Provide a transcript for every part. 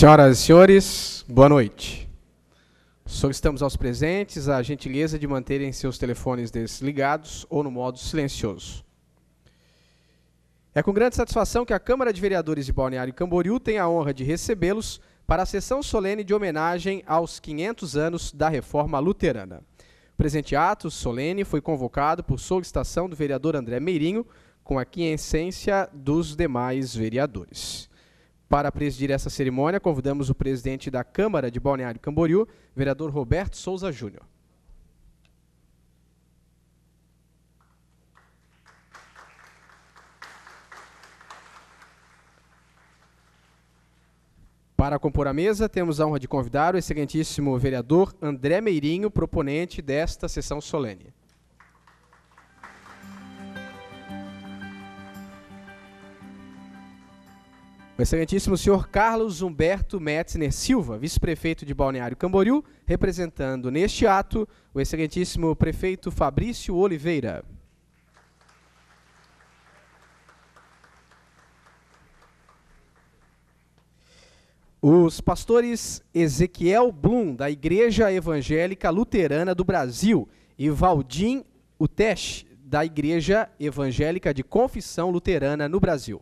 Senhoras e senhores, boa noite. Solicitamos aos presentes a gentileza de manterem seus telefones desligados ou no modo silencioso. É com grande satisfação que a Câmara de Vereadores de Balneário Camboriú tem a honra de recebê-los para a sessão solene de homenagem aos 500 anos da Reforma Luterana. O presente ato solene foi convocado por solicitação do vereador André Meirinho, com a quiescência dos demais vereadores. Para presidir essa cerimônia, convidamos o presidente da Câmara de Balneário Camboriú, vereador Roberto Souza Júnior. Para compor a mesa, temos a honra de convidar o excelentíssimo vereador André Meirinho, proponente desta sessão solene. O excelentíssimo senhor Carlos Humberto Metzner Silva, vice-prefeito de Balneário Camboriú, representando neste ato o excelentíssimo prefeito Fabrício Oliveira. Os pastores Ezequiel Blum, da Igreja Evangélica Luterana do Brasil, e Valdim Utesh, da Igreja Evangélica de Confissão Luterana no Brasil.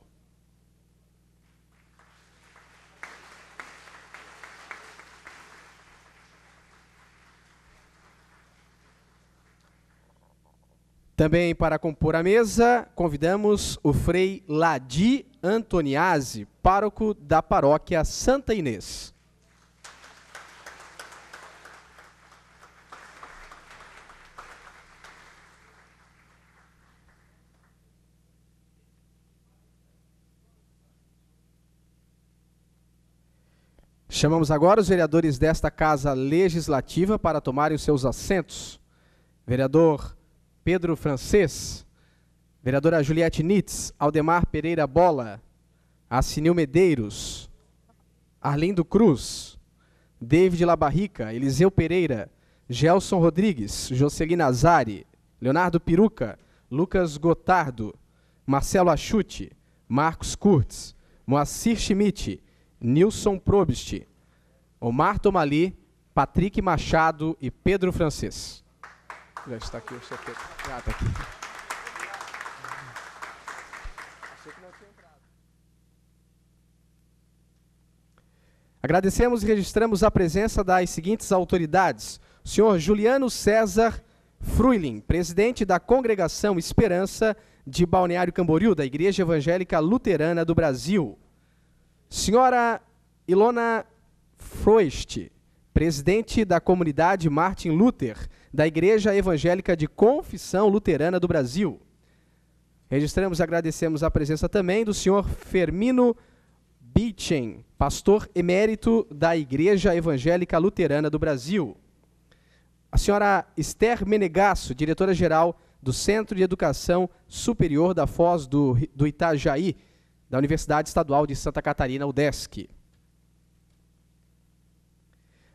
Também para compor a mesa, convidamos o Frei Ladi Antoniazzi, pároco da paróquia Santa Inês. Chamamos agora os vereadores desta Casa Legislativa para tomarem os seus assentos. Vereador Pedro Francês, vereadora Juliette Nitz, Aldemar Pereira Bola, Assinil Medeiros, Arlindo Cruz, David Labarrica, Eliseu Pereira, Gelson Rodrigues, Jocelyn Azari, Leonardo Piruca, Lucas Gotardo, Marcelo Achute, Marcos Kurtz, Moacir Schmidt, Nilson Probst, Omar Tomali, Patrick Machado e Pedro Francês. Já está aqui o secretário. Ah, está aqui. Agradecemos e registramos a presença das seguintes autoridades. O senhor Juliano César Fruilin, presidente da Congregação Esperança de Balneário Camboriú, da Igreja Evangélica Luterana do Brasil. Senhora Ilona Froest, presidente da comunidade Martin Luther, da Igreja Evangélica de Confissão Luterana do Brasil. Registramos e agradecemos a presença também do senhor Fermino Bichen, pastor emérito da Igreja Evangélica Luterana do Brasil. A senhora Esther Menegasso, diretora-geral do Centro de Educação Superior da Foz do Itajaí, da Universidade Estadual de Santa Catarina, UDESC.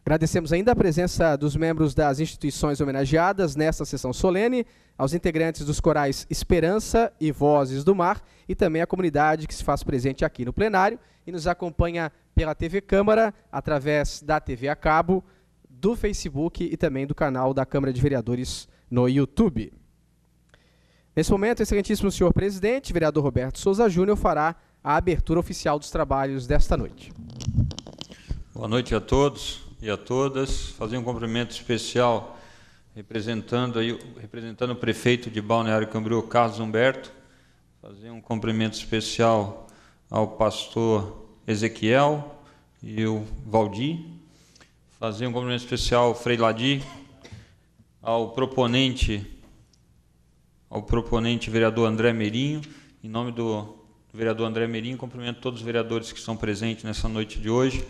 Agradecemos ainda a presença dos membros das instituições homenageadas nesta sessão solene, aos integrantes dos corais Esperança e Vozes do Mar e também a comunidade que se faz presente aqui no plenário e nos acompanha pela TV Câmara, através da TV a cabo, do Facebook e também do canal da Câmara de Vereadores no YouTube. Nesse momento, o excelentíssimo senhor presidente, vereador Roberto Souza Júnior, fará a abertura oficial dos trabalhos desta noite. Boa noite a todos e a todas. Fazer um cumprimento especial representando o prefeito de Balneário Camboriú, Carlos Humberto. Fazer um cumprimento especial ao pastor Ezequiel e o Valdir. Fazer um cumprimento especial ao Frei Ladi, ao proponente vereador André Meirinho. Em nome do vereador André Meirinho, cumprimento todos os vereadores que estão presentes nessa noite de hoje.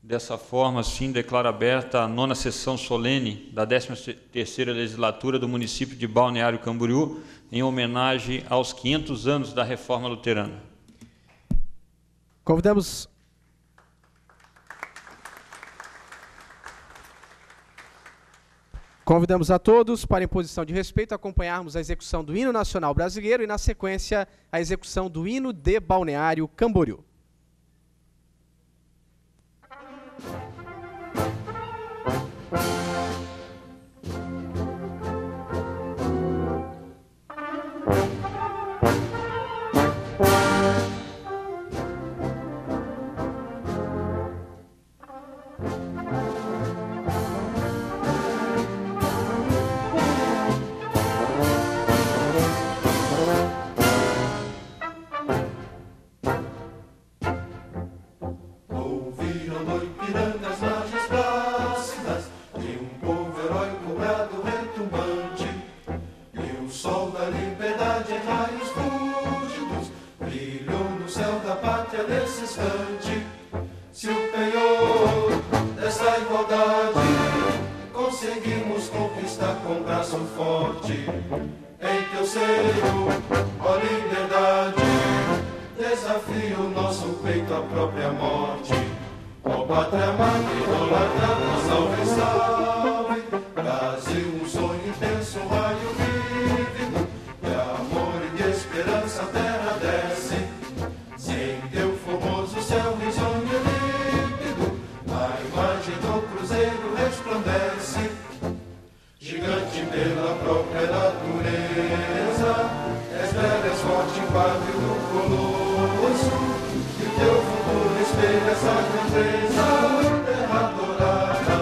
Dessa forma, assim, declaro aberta a 9ª sessão solene da 13ª legislatura do município de Balneário Camboriú, em homenagem aos 500 anos da Reforma Luterana. Convidamos a todos para, em posição de respeito, acompanharmos a execução do hino nacional brasileiro e, na sequência, a execução do hino de Balneário Camboriú. pela própria morte. Ó pátria amada, idolatrada, salve, salve. Brasil, um sonho intenso, um raio vívido, de amor e de esperança a terra desce. Sem teu formoso céu risonho e límpido, a imagem do cruzeiro resplandece. Gigante pela própria natureza, és bela, és forte, impávido do colosso, e o teu futuro espelha essa grandeza. Terra dourada,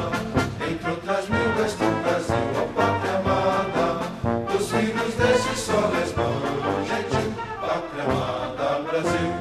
entre outras mil, és tu, Brasil, ó pátria amada, dos filhos desse sol és mãe gentil, pátria amada, Brasil.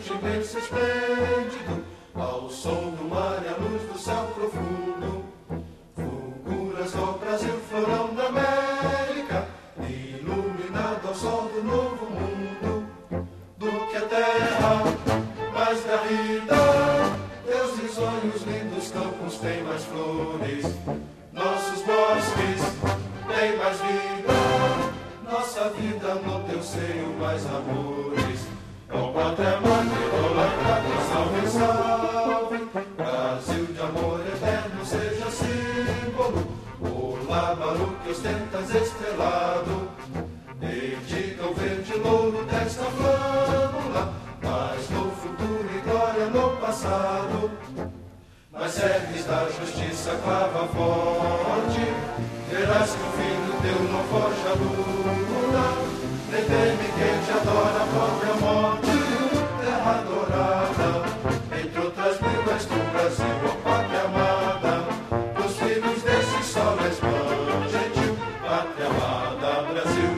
Imenso, esplêndido, ao som do mar e à luz do céu profundo, fulguras do Brasil, florão da América, iluminado ao sol do novo mundo, do que a terra mais garrida, teus risonhos lindos campos têm mais flores, nossos bosques têm mais vida, nossa vida no teu seio mais amores. Ó pátria amada, idolatrada, salve, salve. Brasil de amor eterno seja símbolo. Olá, Baruque, ostentas estrelado. Dedica o verde louro desta flâmula, mas no futuro e glória no passado. Mas serves da justiça clava forte, verás que o filho teu não foge à luta. Nem teme quem te adora a própria morte. Terra dourada, entre outras mil, és tu, Brasil, ó pátria amada, dos filhos desse sol és mãe gentil, pátria amada, Brasil.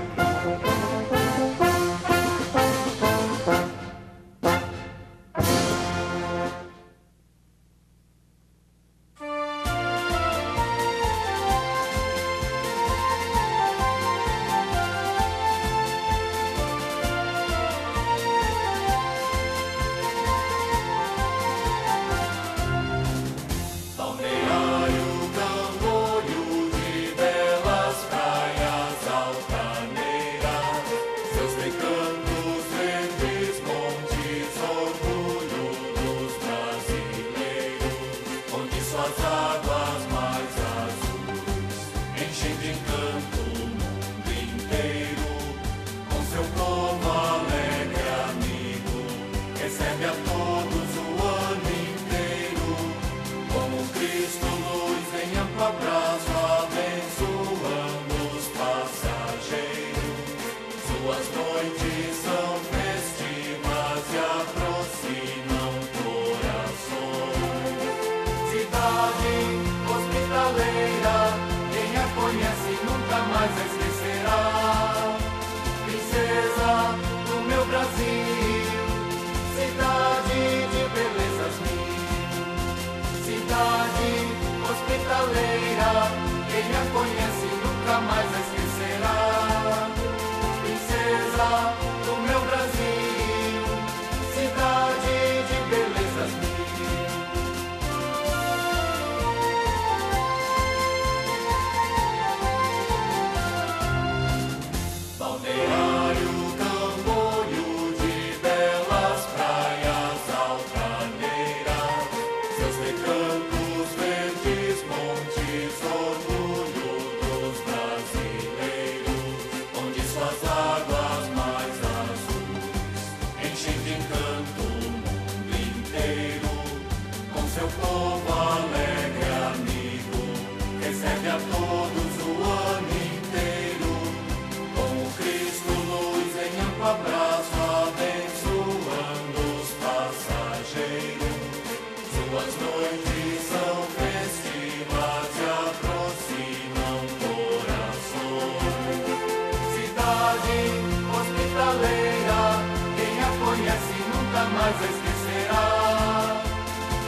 nunca mais a esquecerá.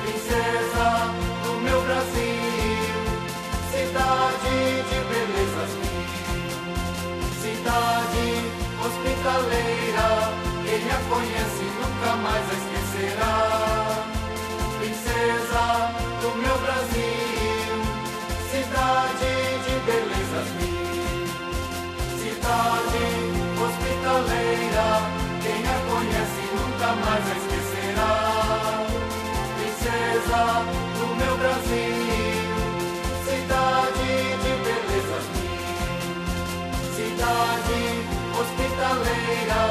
Princesa do meu Brasil, cidade de belezas mil, cidade hospitaleira, quem a conhece nunca mais a esquecerá. Princesa do meu Brasil, cidade de belezas mil, cidade hospitaleira, quem a conhece nunca mais a esquecerá. Princesa do meu Brasil, cidade de belezas mil, cidade hospitaleira,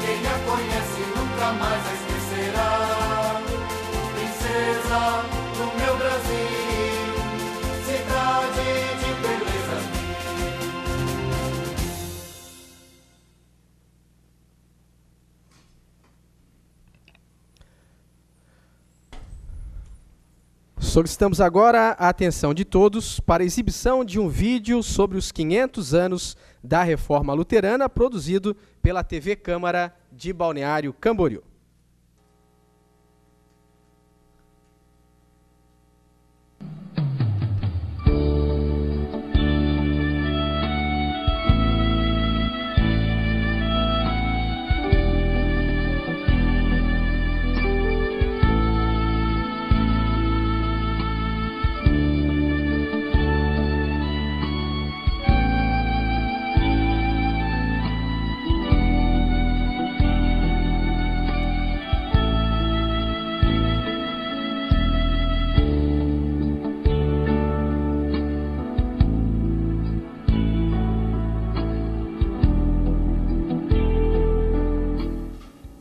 quem a conhece nunca mais a esquecerá. Princesa do meu Brasil, cidade de belezas mil. Solicitamos agora a atenção de todos para a exibição de um vídeo sobre os 500 anos da Reforma Luterana, produzido pela TV Câmara de Balneário Camboriú.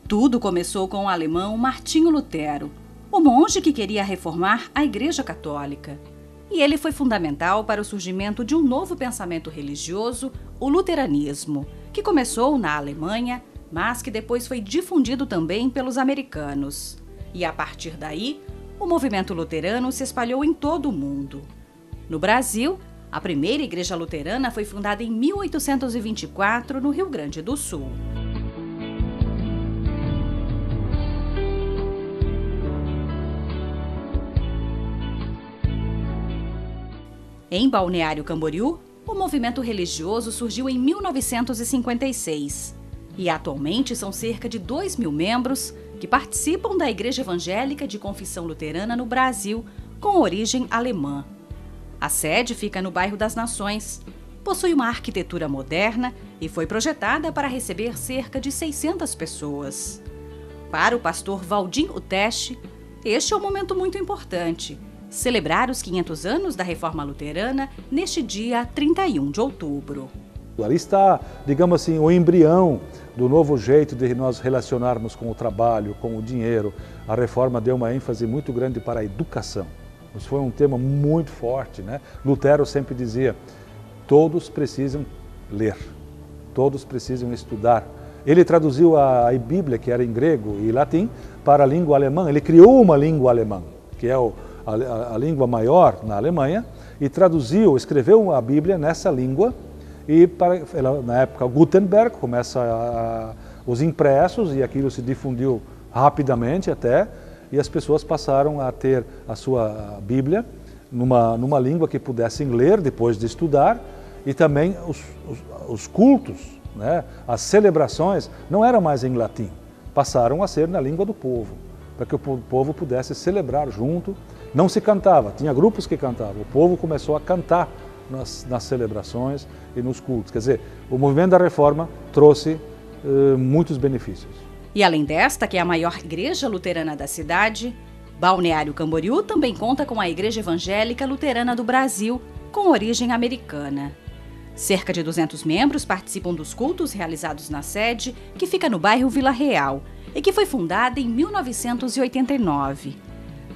Tudo começou com o alemão Martinho Lutero, o monge que queria reformar a Igreja Católica. E ele foi fundamental para o surgimento de um novo pensamento religioso, o luteranismo, que começou na Alemanha, mas que depois foi difundido também pelos americanos. E a partir daí, o movimento luterano se espalhou em todo o mundo. No Brasil, a primeira igreja luterana foi fundada em 1824, no Rio Grande do Sul. Em Balneário Camboriú, o movimento religioso surgiu em 1956 e atualmente são cerca de 2.000 membros que participam da Igreja Evangélica de Confissão Luterana no Brasil, com origem alemã. A sede fica no bairro das Nações, possui uma arquitetura moderna e foi projetada para receber cerca de 600 pessoas. Para o pastor Valdim Uteste, este é um momento muito importante, celebrar os 500 anos da Reforma Luterana neste dia 31 de outubro. Ali está, digamos assim, o embrião do novo jeito de nós relacionarmos com o trabalho, com o dinheiro. A Reforma deu uma ênfase muito grande para a educação. Isso foi um tema muito forte, né? Lutero sempre dizia, todos precisam ler, todos precisam estudar. Ele traduziu a Bíblia, que era em grego e latim, para a língua alemã. Ele criou uma língua alemã, que é a língua maior na Alemanha, e escreveu a Bíblia nessa língua, e na época Gutenberg começa os impressos, e aquilo se difundiu rapidamente até, e as pessoas passaram a ter a sua Bíblia numa língua que pudessem ler depois de estudar, e também os cultos, né, as celebrações não eram mais em latim, passaram a ser na língua do povo, para que o povo pudesse celebrar junto. Não se cantava, tinha grupos que cantavam, o povo começou a cantar nas celebrações e nos cultos. Quer dizer, o movimento da Reforma trouxe muitos benefícios. E além desta, que é a maior igreja luterana da cidade, Balneário Camboriú também conta com a Igreja Evangélica Luterana do Brasil, com origem americana. Cerca de 200 membros participam dos cultos realizados na sede, que fica no bairro Vila Real, e que foi fundada em 1989.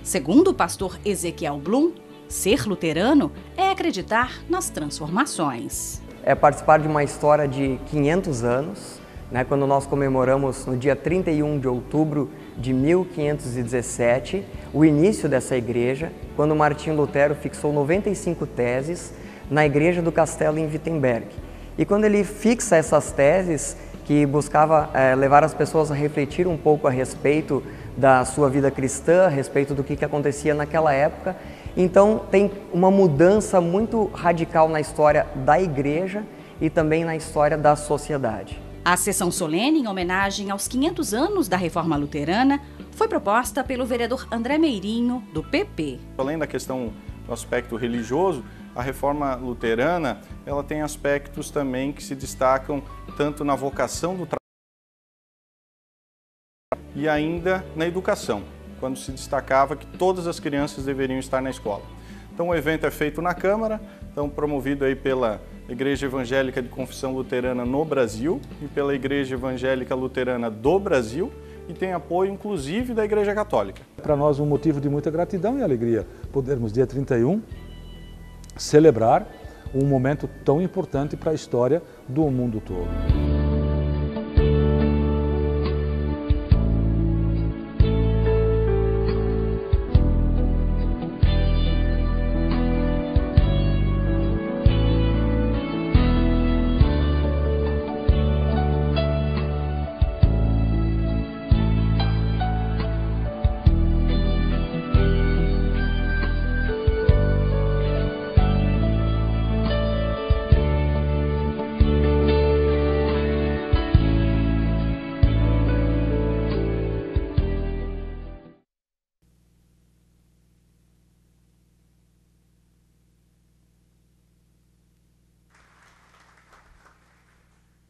Segundo o pastor Ezequiel Blum, ser luterano é acreditar nas transformações. É participar de uma história de 500 anos, né, quando nós comemoramos no dia 31 de outubro de 1517, o início dessa igreja, quando Martinho Lutero fixou 95 teses na igreja do castelo em Wittenberg. E quando ele fixa essas teses, que buscava levar as pessoas a refletir um pouco a respeito da sua vida cristã, a respeito do que acontecia naquela época. Então tem uma mudança muito radical na história da igreja e também na história da sociedade. A sessão solene, em homenagem aos 500 anos da Reforma Luterana, foi proposta pelo vereador André Meirinho, do PP. Além da questão do aspecto religioso, a Reforma Luterana ela tem aspectos também que se destacam tanto na vocação do trabalho e ainda na educação, quando se destacava que todas as crianças deveriam estar na escola. Então o evento é feito na Câmara, então promovido aí pela Igreja Evangélica de Confissão Luterana no Brasil e pela Igreja Evangélica Luterana do Brasil e tem apoio inclusive da Igreja Católica. Para nós um motivo de muita gratidão e alegria podermos dia 31 celebrar um momento tão importante para a história do mundo todo.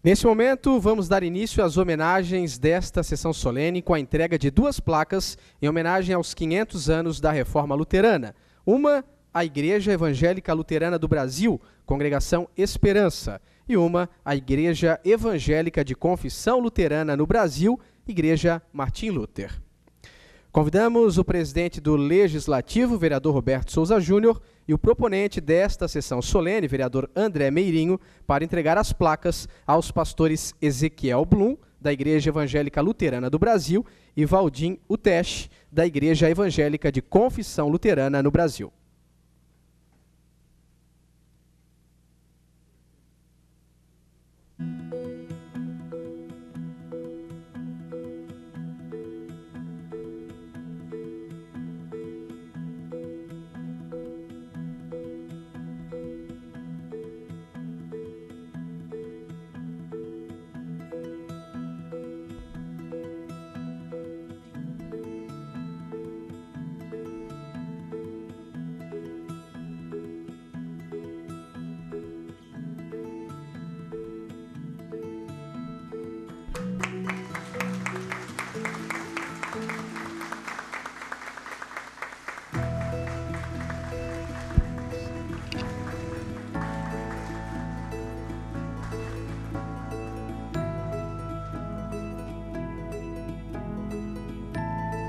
Neste momento, vamos dar início às homenagens desta sessão solene com a entrega de 2 placas em homenagem aos 500 anos da Reforma Luterana. Uma, à Igreja Evangélica Luterana do Brasil, Congregação Esperança, e uma, à Igreja Evangélica de Confissão Luterana no Brasil, Igreja Martim Luther. Convidamos o presidente do Legislativo, vereador Roberto Souza Júnior, e o proponente desta sessão solene, vereador André Meirinho, para entregar as placas aos pastores Ezequiel Blum, da Igreja Evangélica Luterana do Brasil, e Valdim Utesh, da Igreja Evangélica de Confissão Luterana no Brasil.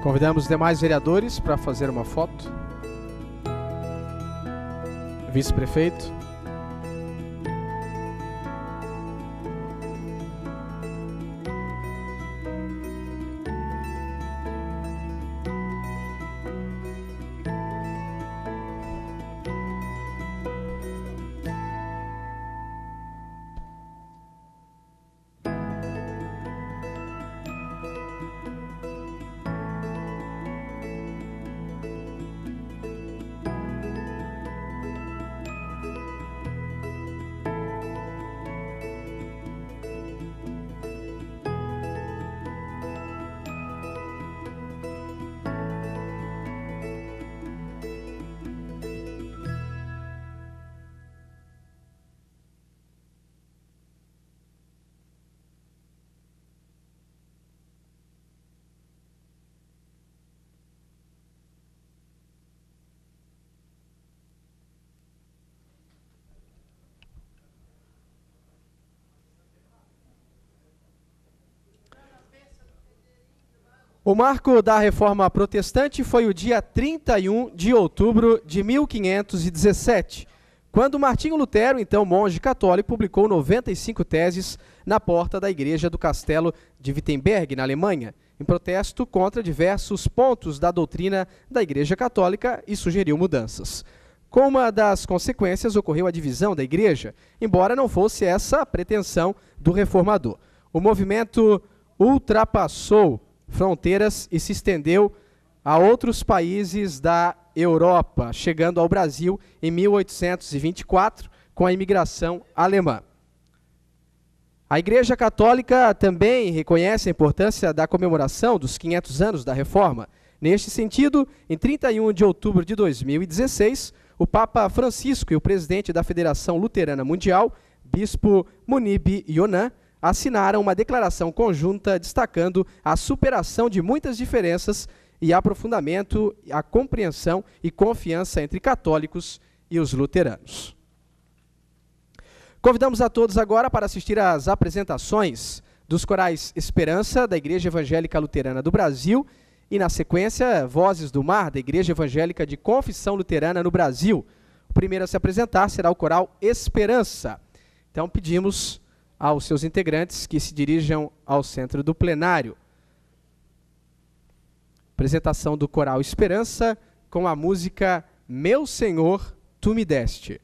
Convidamos os demais vereadores para fazer uma foto. Vice-prefeito. O marco da Reforma Protestante foi o dia 31 de outubro de 1517, quando Martinho Lutero, então monge católico, publicou 95 teses na porta da igreja do castelo de Wittenberg, na Alemanha, em protesto contra diversos pontos da doutrina da Igreja Católica e sugeriu mudanças. Com uma das consequências, ocorreu a divisão da igreja, embora não fosse essa a pretensão do reformador. o movimento ultrapassou fronteiras e se estendeu a outros países da Europa, chegando ao Brasil em 1824 com a imigração alemã. A Igreja Católica também reconhece a importância da comemoração dos 500 anos da Reforma. Neste sentido, em 31 de outubro de 2016, o Papa Francisco e o presidente da Federação Luterana Mundial, Bispo Munib Yonan, assinaram uma declaração conjunta destacando a superação de muitas diferenças e aprofundamento, a compreensão e confiança entre católicos e os luteranos. Convidamos a todos agora para assistir às apresentações dos corais Esperança, da Igreja Evangélica Luterana do Brasil, e, na sequência, Vozes do Mar, da Igreja Evangélica de Confissão Luterana no Brasil. O primeiro a se apresentar será o coral Esperança. Então, pedimos aos seus integrantes que se dirijam ao centro do plenário. Apresentação do coral Esperança com a música Meu Senhor, Tu Me Deste.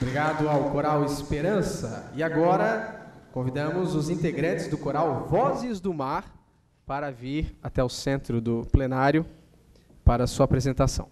Obrigado ao Coral Esperança. E agora convidamos os integrantes do Coral Vozes do Mar para vir até o centro do plenário para a sua apresentação.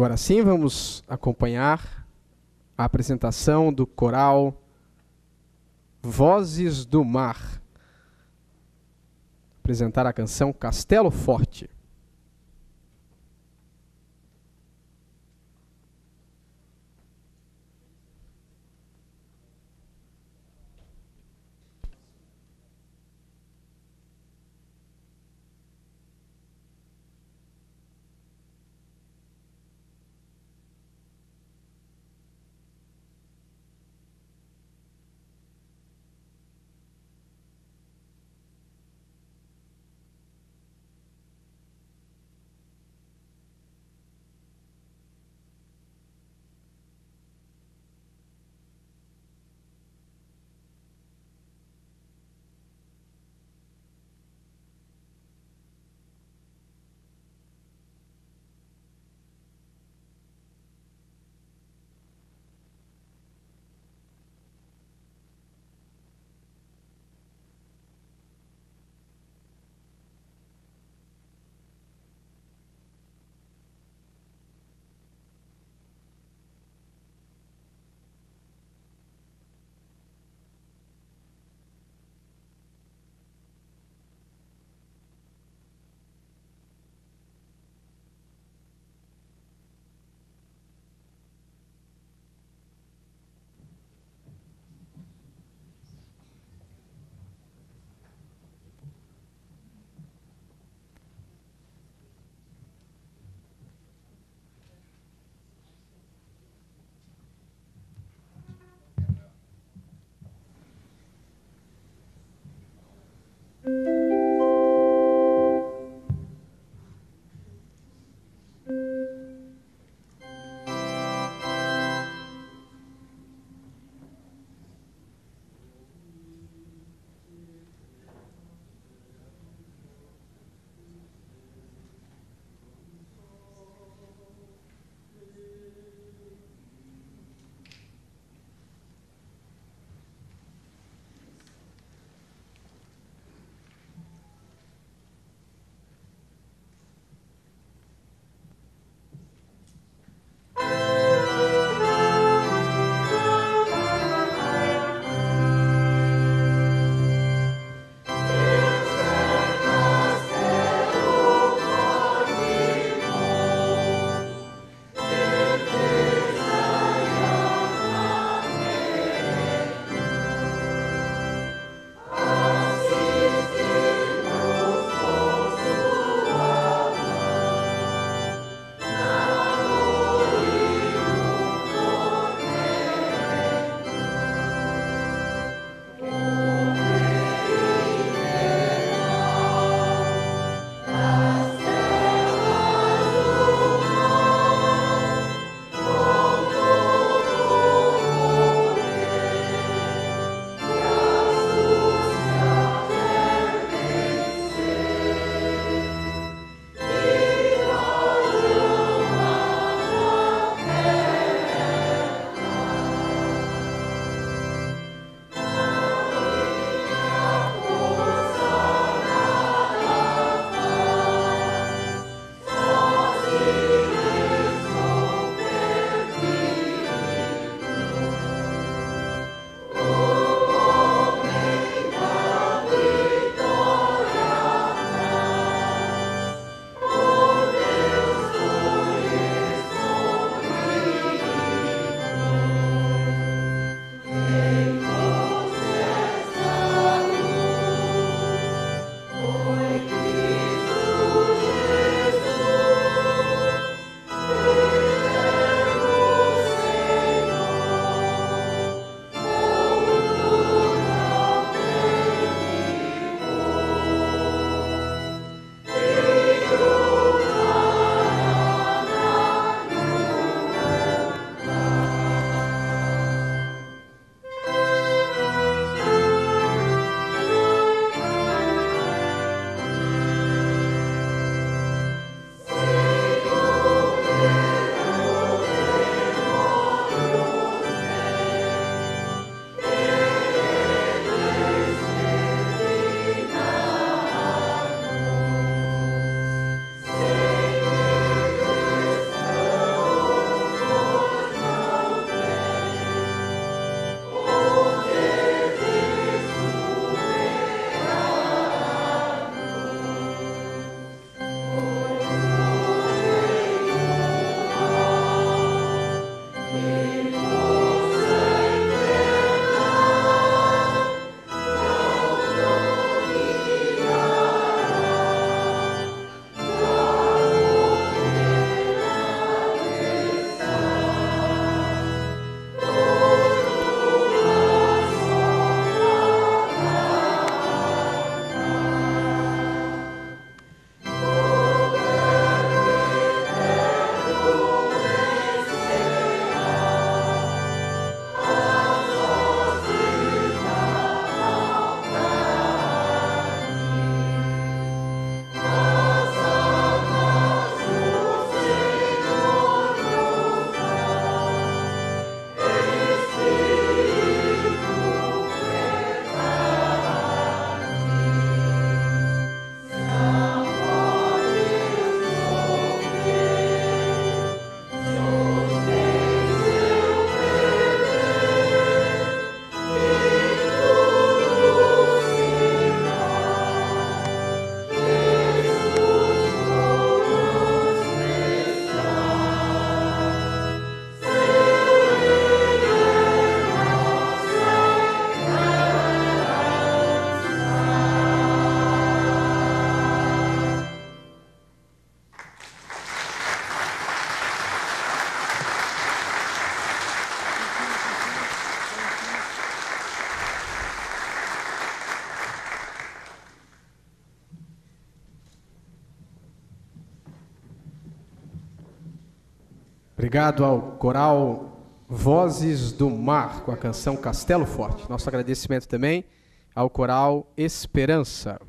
Agora sim, vamos acompanhar a apresentação do Coral Vozes do Mar. Apresentar a canção Castelo Forte. Obrigado ao coral Vozes do Mar, com a canção Castelo Forte. Nosso agradecimento também ao coral Esperança.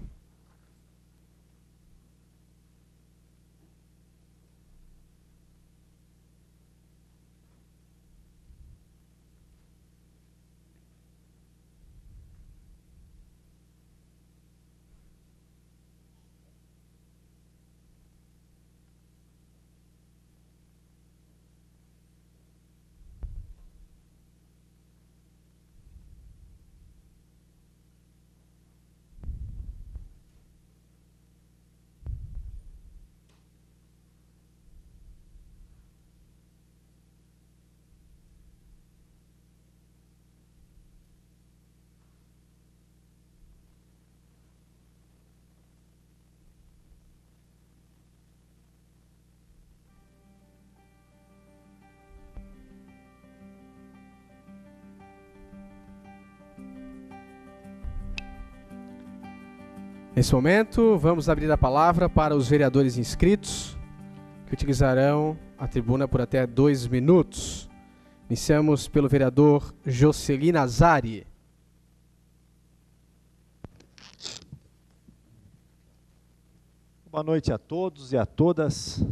Nesse momento, vamos abrir a palavra para os vereadores inscritos, que utilizarão a tribuna por até 2 minutos. Iniciamos pelo vereador Jocely Nazari. Boa noite a todos e a todas.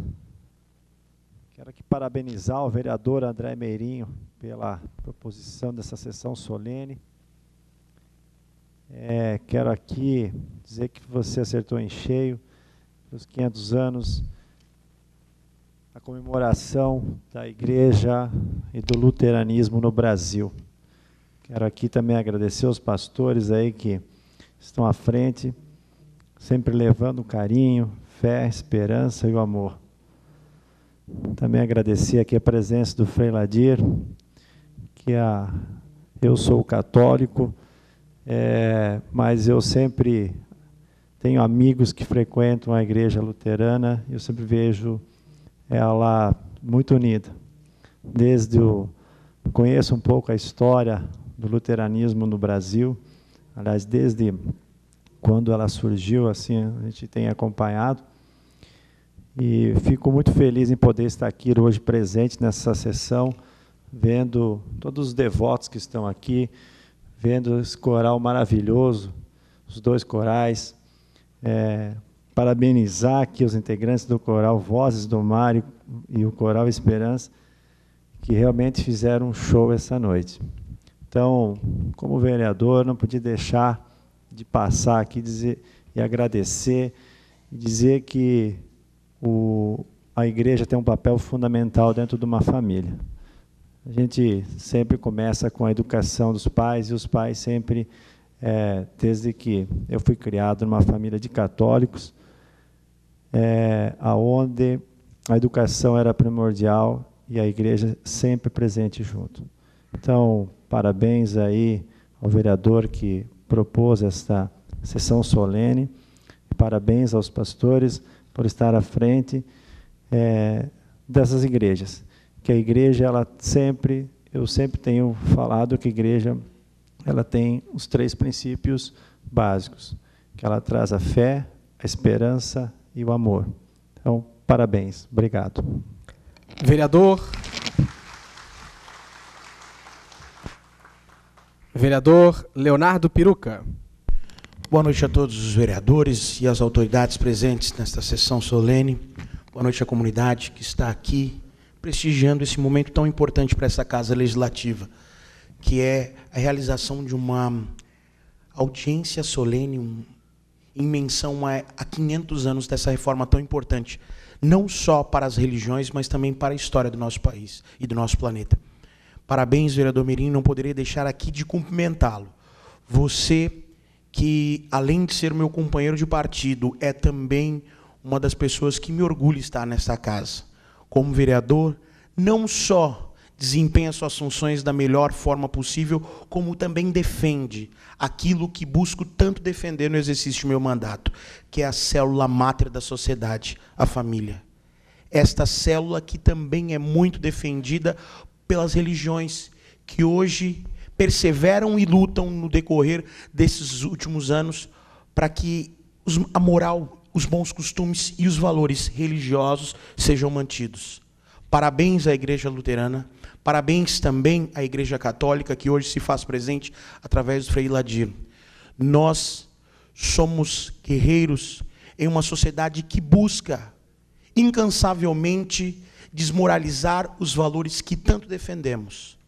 Quero aqui parabenizar o vereador André Meirinho pela proposição dessa sessão solene. Quero aqui dizer que você acertou em cheio os 500 anos, a comemoração da Igreja e do luteranismo no Brasil. Quero aqui também agradecer aos pastores aí que estão à frente, sempre levando carinho, fé, esperança e o amor. Também agradecer aqui a presença do Frei Ladir, que eu sou católico, mas eu sempre tenho amigos que frequentam a igreja luterana e eu sempre vejo ela muito unida. Conheço um pouco a história do luteranismo no Brasil, aliás, desde quando ela surgiu, assim, a gente tem acompanhado, e fico muito feliz em poder estar aqui hoje presente nessa sessão, vendo todos os devotos que estão aqui, vendo esse coral maravilhoso, os 2 corais, parabenizar aqui os integrantes do coral Vozes do Mar e o coral Esperança, que realmente fizeram um show essa noite. Então, como vereador, não podia deixar de passar aqui e agradecer, e dizer que a igreja tem um papel fundamental dentro de uma família. A gente sempre começa com a educação dos pais, e os pais sempre, desde que eu fui criado numa família de católicos, aonde a educação era primordial e a igreja sempre presente junto. Então, parabéns aí ao vereador que propôs esta sessão solene, parabéns aos pastores por estar à frente dessas igrejas. Que a igreja, eu sempre tenho falado que a igreja ela tem os 3 princípios básicos, que ela traz a fé, a esperança e o amor. Então, parabéns. Obrigado. Vereador Leonardo Piruca. Boa noite a todos os vereadores e as autoridades presentes nesta sessão solene. Boa noite à comunidade que está aqui prestigiando esse momento tão importante para essa Casa Legislativa, que é a realização de uma audiência solene em menção a 500 anos dessa reforma tão importante, não só para as religiões, mas também para a história do nosso país e do nosso planeta. Parabéns, vereador Meirinho, não poderia deixar aqui de cumprimentá-lo. Você que, além de ser meu companheiro de partido, é também uma das pessoas que me orgulha estar nessa casa. Como vereador, não só desempenha suas funções da melhor forma possível, como também defende aquilo que busco tanto defender no exercício do meu mandato, que é a célula máter da sociedade, a família. Esta célula que também é muito defendida pelas religiões, que hoje perseveram e lutam no decorrer desses últimos anos para que a moral, os bons costumes e os valores religiosos sejam mantidos. Parabéns à Igreja Luterana, parabéns também à Igreja Católica, que hoje se faz presente através do Frei Ladir. Nós somos guerreiros em uma sociedade que busca incansavelmente desmoralizar os valores que tanto defendemos.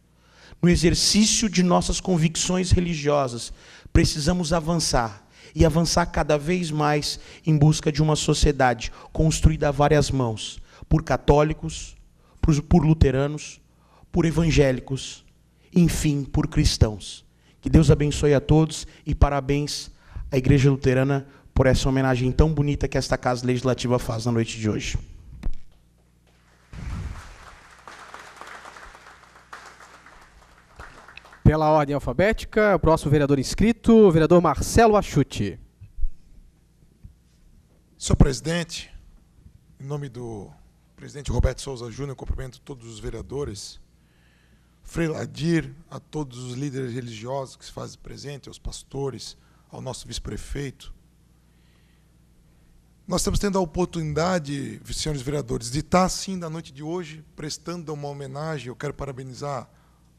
No exercício de nossas convicções religiosas, precisamos avançar, e avançar cada vez mais em busca de uma sociedade construída a várias mãos, por católicos, por luteranos, por evangélicos, enfim, por cristãos. Que Deus abençoe a todos e parabéns à Igreja Luterana por essa homenagem tão bonita que esta Casa Legislativa faz na noite de hoje. Pela ordem alfabética, o próximo vereador inscrito, o vereador Marcelo Achuti. Senhor presidente, em nome do presidente Roberto Souza Júnior, cumprimento todos os vereadores, Frei Ladir, a todos os líderes religiosos que se fazem presente, aos pastores, ao nosso vice-prefeito. Nós estamos tendo a oportunidade, senhores vereadores, de estar, sim, na noite de hoje, prestando uma homenagem. Eu quero parabenizar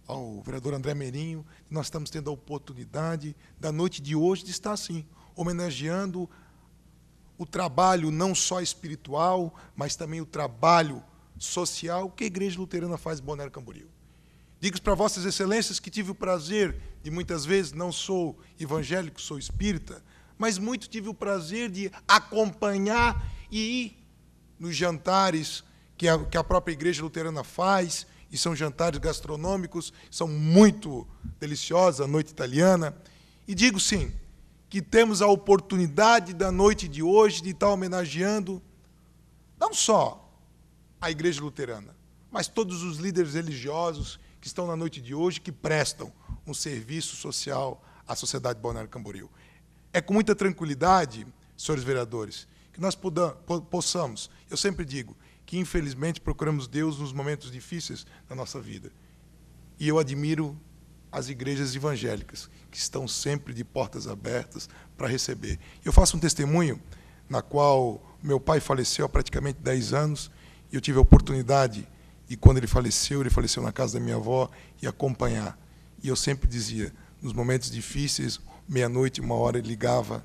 ao vereador André Meirinho. Nós estamos tendo a oportunidade, da noite de hoje, de estar, assim, homenageando o trabalho não só espiritual, mas também o trabalho social que a Igreja Luterana faz em Balneário Camboriú. Digo para vossas excelências que tive o prazer de, muitas vezes, não sou evangélico, sou espírita, mas muito tive o prazer de acompanhar e ir nos jantares que a própria Igreja Luterana faz, e são jantares gastronômicos, são muito deliciosos, a noite italiana. E digo, sim, que temos a oportunidade da noite de hoje de estar homenageando não só a Igreja Luterana, mas todos os líderes religiosos que estão na noite de hoje, que prestam um serviço social à sociedade de Balneário Camboriú. É com muita tranquilidade, senhores vereadores, que nós possamos, eu sempre digo, que infelizmente procuramos Deus nos momentos difíceis da nossa vida. E eu admiro as igrejas evangélicas, que estão sempre de portas abertas para receber. Eu faço um testemunho na qual meu pai faleceu há praticamente 10 anos, e eu tive a oportunidade de, quando ele faleceu na casa da minha avó, e acompanhar. E eu sempre dizia, nos momentos difíceis, meia-noite, 1h, ele ligava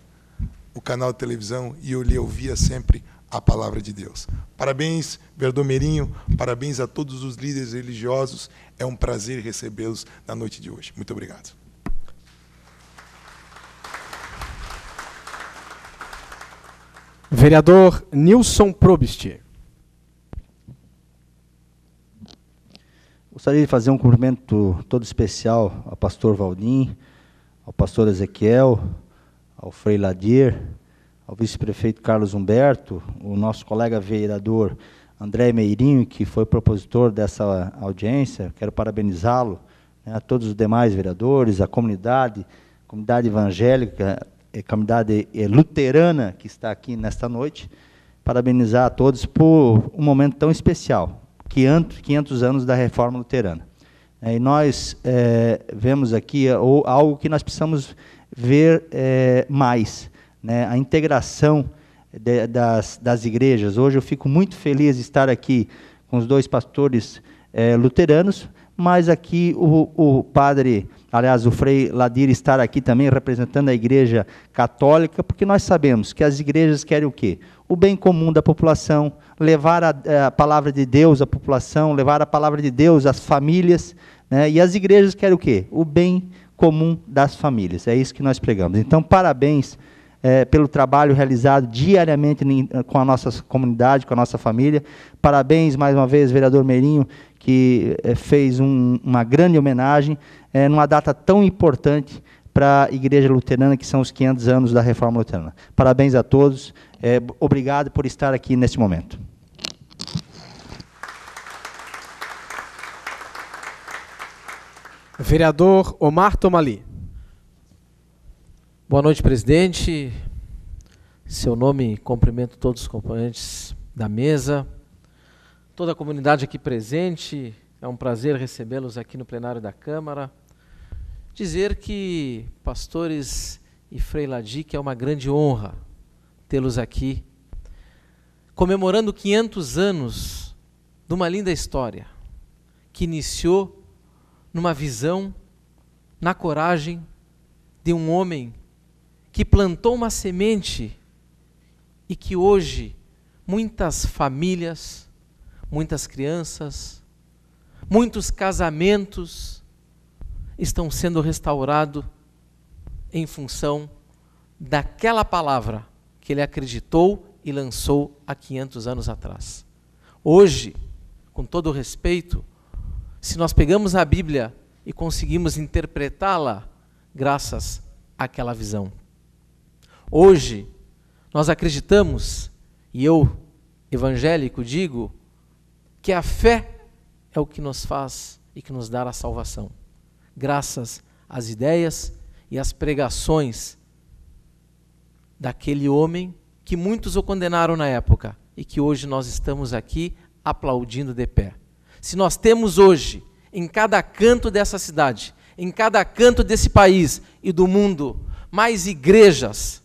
o canal de televisão e eu lhe ouvia sempre a palavra de Deus. Parabéns, vereador Meirinho, parabéns a todos os líderes religiosos. É um prazer recebê-los na noite de hoje. Muito obrigado. Vereador Nilson Probst. Gostaria de fazer um cumprimento todo especial ao pastor Valdim, ao pastor Ezequiel, ao Frei Ladir, ao vice-prefeito Carlos Humberto, o nosso colega vereador André Meirinho, que foi propositor dessa audiência. Quero parabenizá-lo, né, a todos os demais vereadores, a comunidade evangélica, a comunidade luterana que está aqui nesta noite. Parabenizar a todos por um momento tão especial, 500 anos da Reforma Luterana. E nós vemos aqui algo que nós precisamos ver mais, né, a integração das igrejas. Hoje eu fico muito feliz de estar aqui com os dois pastores luteranos, mas aqui o padre, aliás, o Frei Ladir estar aqui também representando a Igreja Católica, porque nós sabemos que as igrejas querem o quê? O bem comum da população, levar a palavra de Deus à população, levar a palavra de Deus às famílias, né? E as igrejas querem o quê? O bem comum das famílias. É isso que nós pregamos. Então, parabéns pelo trabalho realizado diariamente com a nossa comunidade, com a nossa família. Parabéns, mais uma vez, vereador Meirinho, que fez uma grande homenagem numa data tão importante para a Igreja Luterana, que são os 500 anos da Reforma Luterana. Parabéns a todos. Obrigado por estar aqui neste momento. Vereador Omar Tomali. Boa noite, presidente. Em seu nome, cumprimento todos os componentes da mesa, toda a comunidade aqui presente. É um prazer recebê-los aqui no plenário da Câmara. Dizer que, pastores e Frei Ladir, que é uma grande honra tê-los aqui, comemorando 500 anos de uma linda história que iniciou numa visão, na coragem de um homem que plantou uma semente e que hoje muitas famílias, muitas crianças, muitos casamentos estão sendo restaurados em função daquela palavra que ele acreditou e lançou há 500 anos atrás. Hoje, com todo o respeito, se nós pegamos a Bíblia e conseguimos interpretá-la graças àquela visão. Hoje, nós acreditamos, e eu, evangélico, digo, que a fé é o que nos faz e que nos dá a salvação. Graças às ideias e às pregações daquele homem que muitos o condenaram na época e que hoje nós estamos aqui aplaudindo de pé. Se nós temos hoje, em cada canto dessa cidade, em cada canto desse país e do mundo, mais igrejas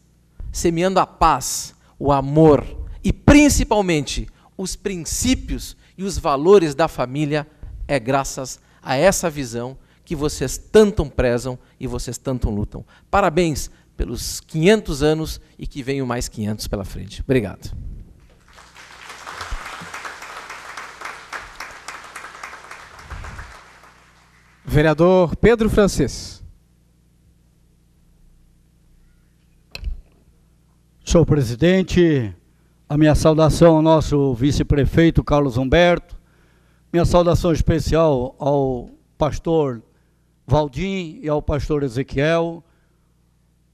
semeando a paz, o amor e principalmente os princípios e os valores da família, é graças a essa visão que vocês tanto prezam e vocês tanto lutam. Parabéns pelos 500 anos e que venham mais 500 pela frente. Obrigado. Vereador Pedro Francês. Senhor presidente, a minha saudação ao nosso vice-prefeito Carlos Humberto, minha saudação especial ao pastor Valdim e ao pastor Ezequiel.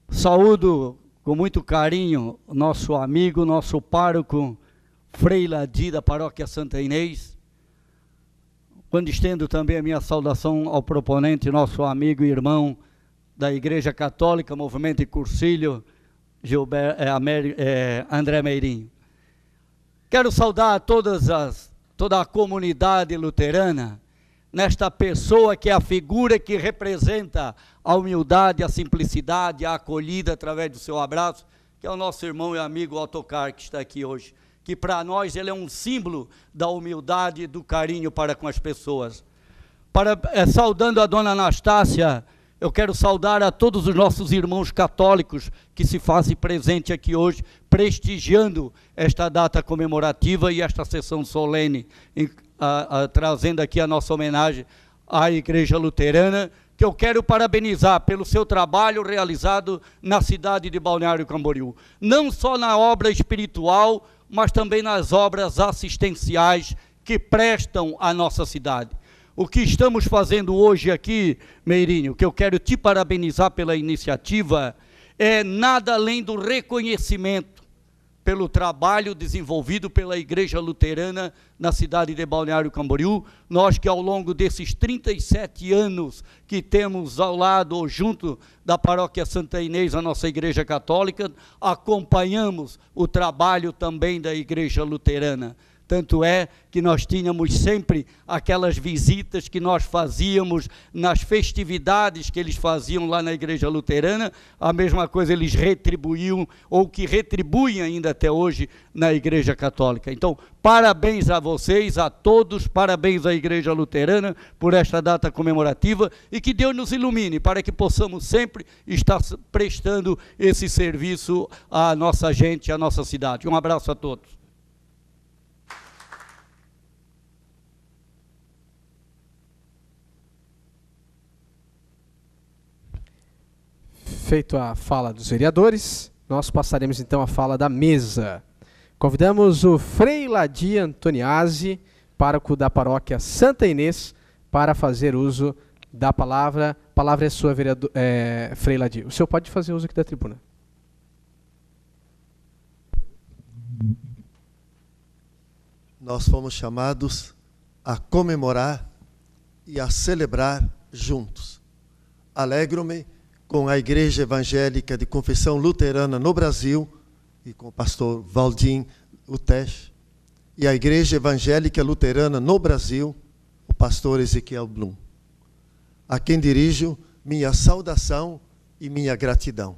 Saúdo com muito carinho nosso amigo, nosso pároco, Frei Ladir, da paróquia Santa Inês. Quando estendo também a minha saudação ao proponente, nosso amigo e irmão da Igreja Católica, Movimento e Cursilho, André Meirinho. Quero saudar toda a comunidade luterana, nesta pessoa que é a figura que representa a humildade, a simplicidade, a acolhida através do seu abraço, que é o nosso irmão e amigo Autocar, que está aqui hoje, que para nós ele é um símbolo da humildade e do carinho para com as pessoas. Saudando a dona Anastácia, eu quero saudar a todos os nossos irmãos católicos que se fazem presente aqui hoje, prestigiando esta data comemorativa e esta sessão solene, trazendo aqui a nossa homenagem à Igreja Luterana, que eu quero parabenizar pelo seu trabalho realizado na cidade de Balneário Camboriú. Não só na obra espiritual, mas também nas obras assistenciais que prestam à nossa cidade. O que estamos fazendo hoje aqui, Meirinho, que eu quero te parabenizar pela iniciativa, é nada além do reconhecimento pelo trabalho desenvolvido pela Igreja Luterana na cidade de Balneário Camboriú. Nós que ao longo desses 37 anos que temos ao lado ou junto da paróquia Santa Inês, a nossa Igreja Católica, acompanhamos o trabalho também da Igreja Luterana. Tanto é que nós tínhamos sempre aquelas visitas que nós fazíamos nas festividades que eles faziam lá na Igreja Luterana, a mesma coisa eles retribuíam, ou que retribuem ainda até hoje na Igreja Católica. Então, parabéns a vocês, a todos, parabéns à Igreja Luterana por esta data comemorativa e que Deus nos ilumine para que possamos sempre estar prestando esse serviço à nossa gente, à nossa cidade. Um abraço a todos. Feito a fala dos vereadores, nós passaremos então a fala da mesa. Convidamos o Frei Ladir Antoniazzi, pároco da paróquia Santa Inês, para fazer uso da palavra. A palavra é sua, Frei Ladir. O senhor pode fazer uso aqui da tribuna. Nós fomos chamados a comemorar e a celebrar juntos. Alegro-me com a Igreja Evangélica de Confissão Luterana no Brasil, e com o pastor Valdim Utesh, e a Igreja Evangélica Luterana no Brasil, o pastor Ezequiel Blum, a quem dirijo minha saudação e minha gratidão.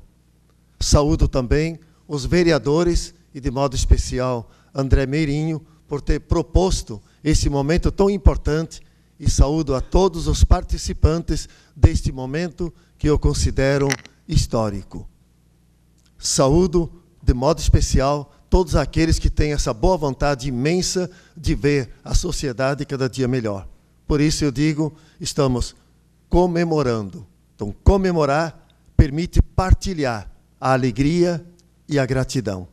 Saúdo também os vereadores, e de modo especial André Meirinho, por ter proposto esse momento tão importante e saúdo a todos os participantes deste momento que eu considero histórico. Saúdo, de modo especial, todos aqueles que têm essa boa vontade imensa de ver a sociedade cada dia melhor. Por isso eu digo, estamos comemorando. Então, comemorar permite partilhar a alegria e a gratidão.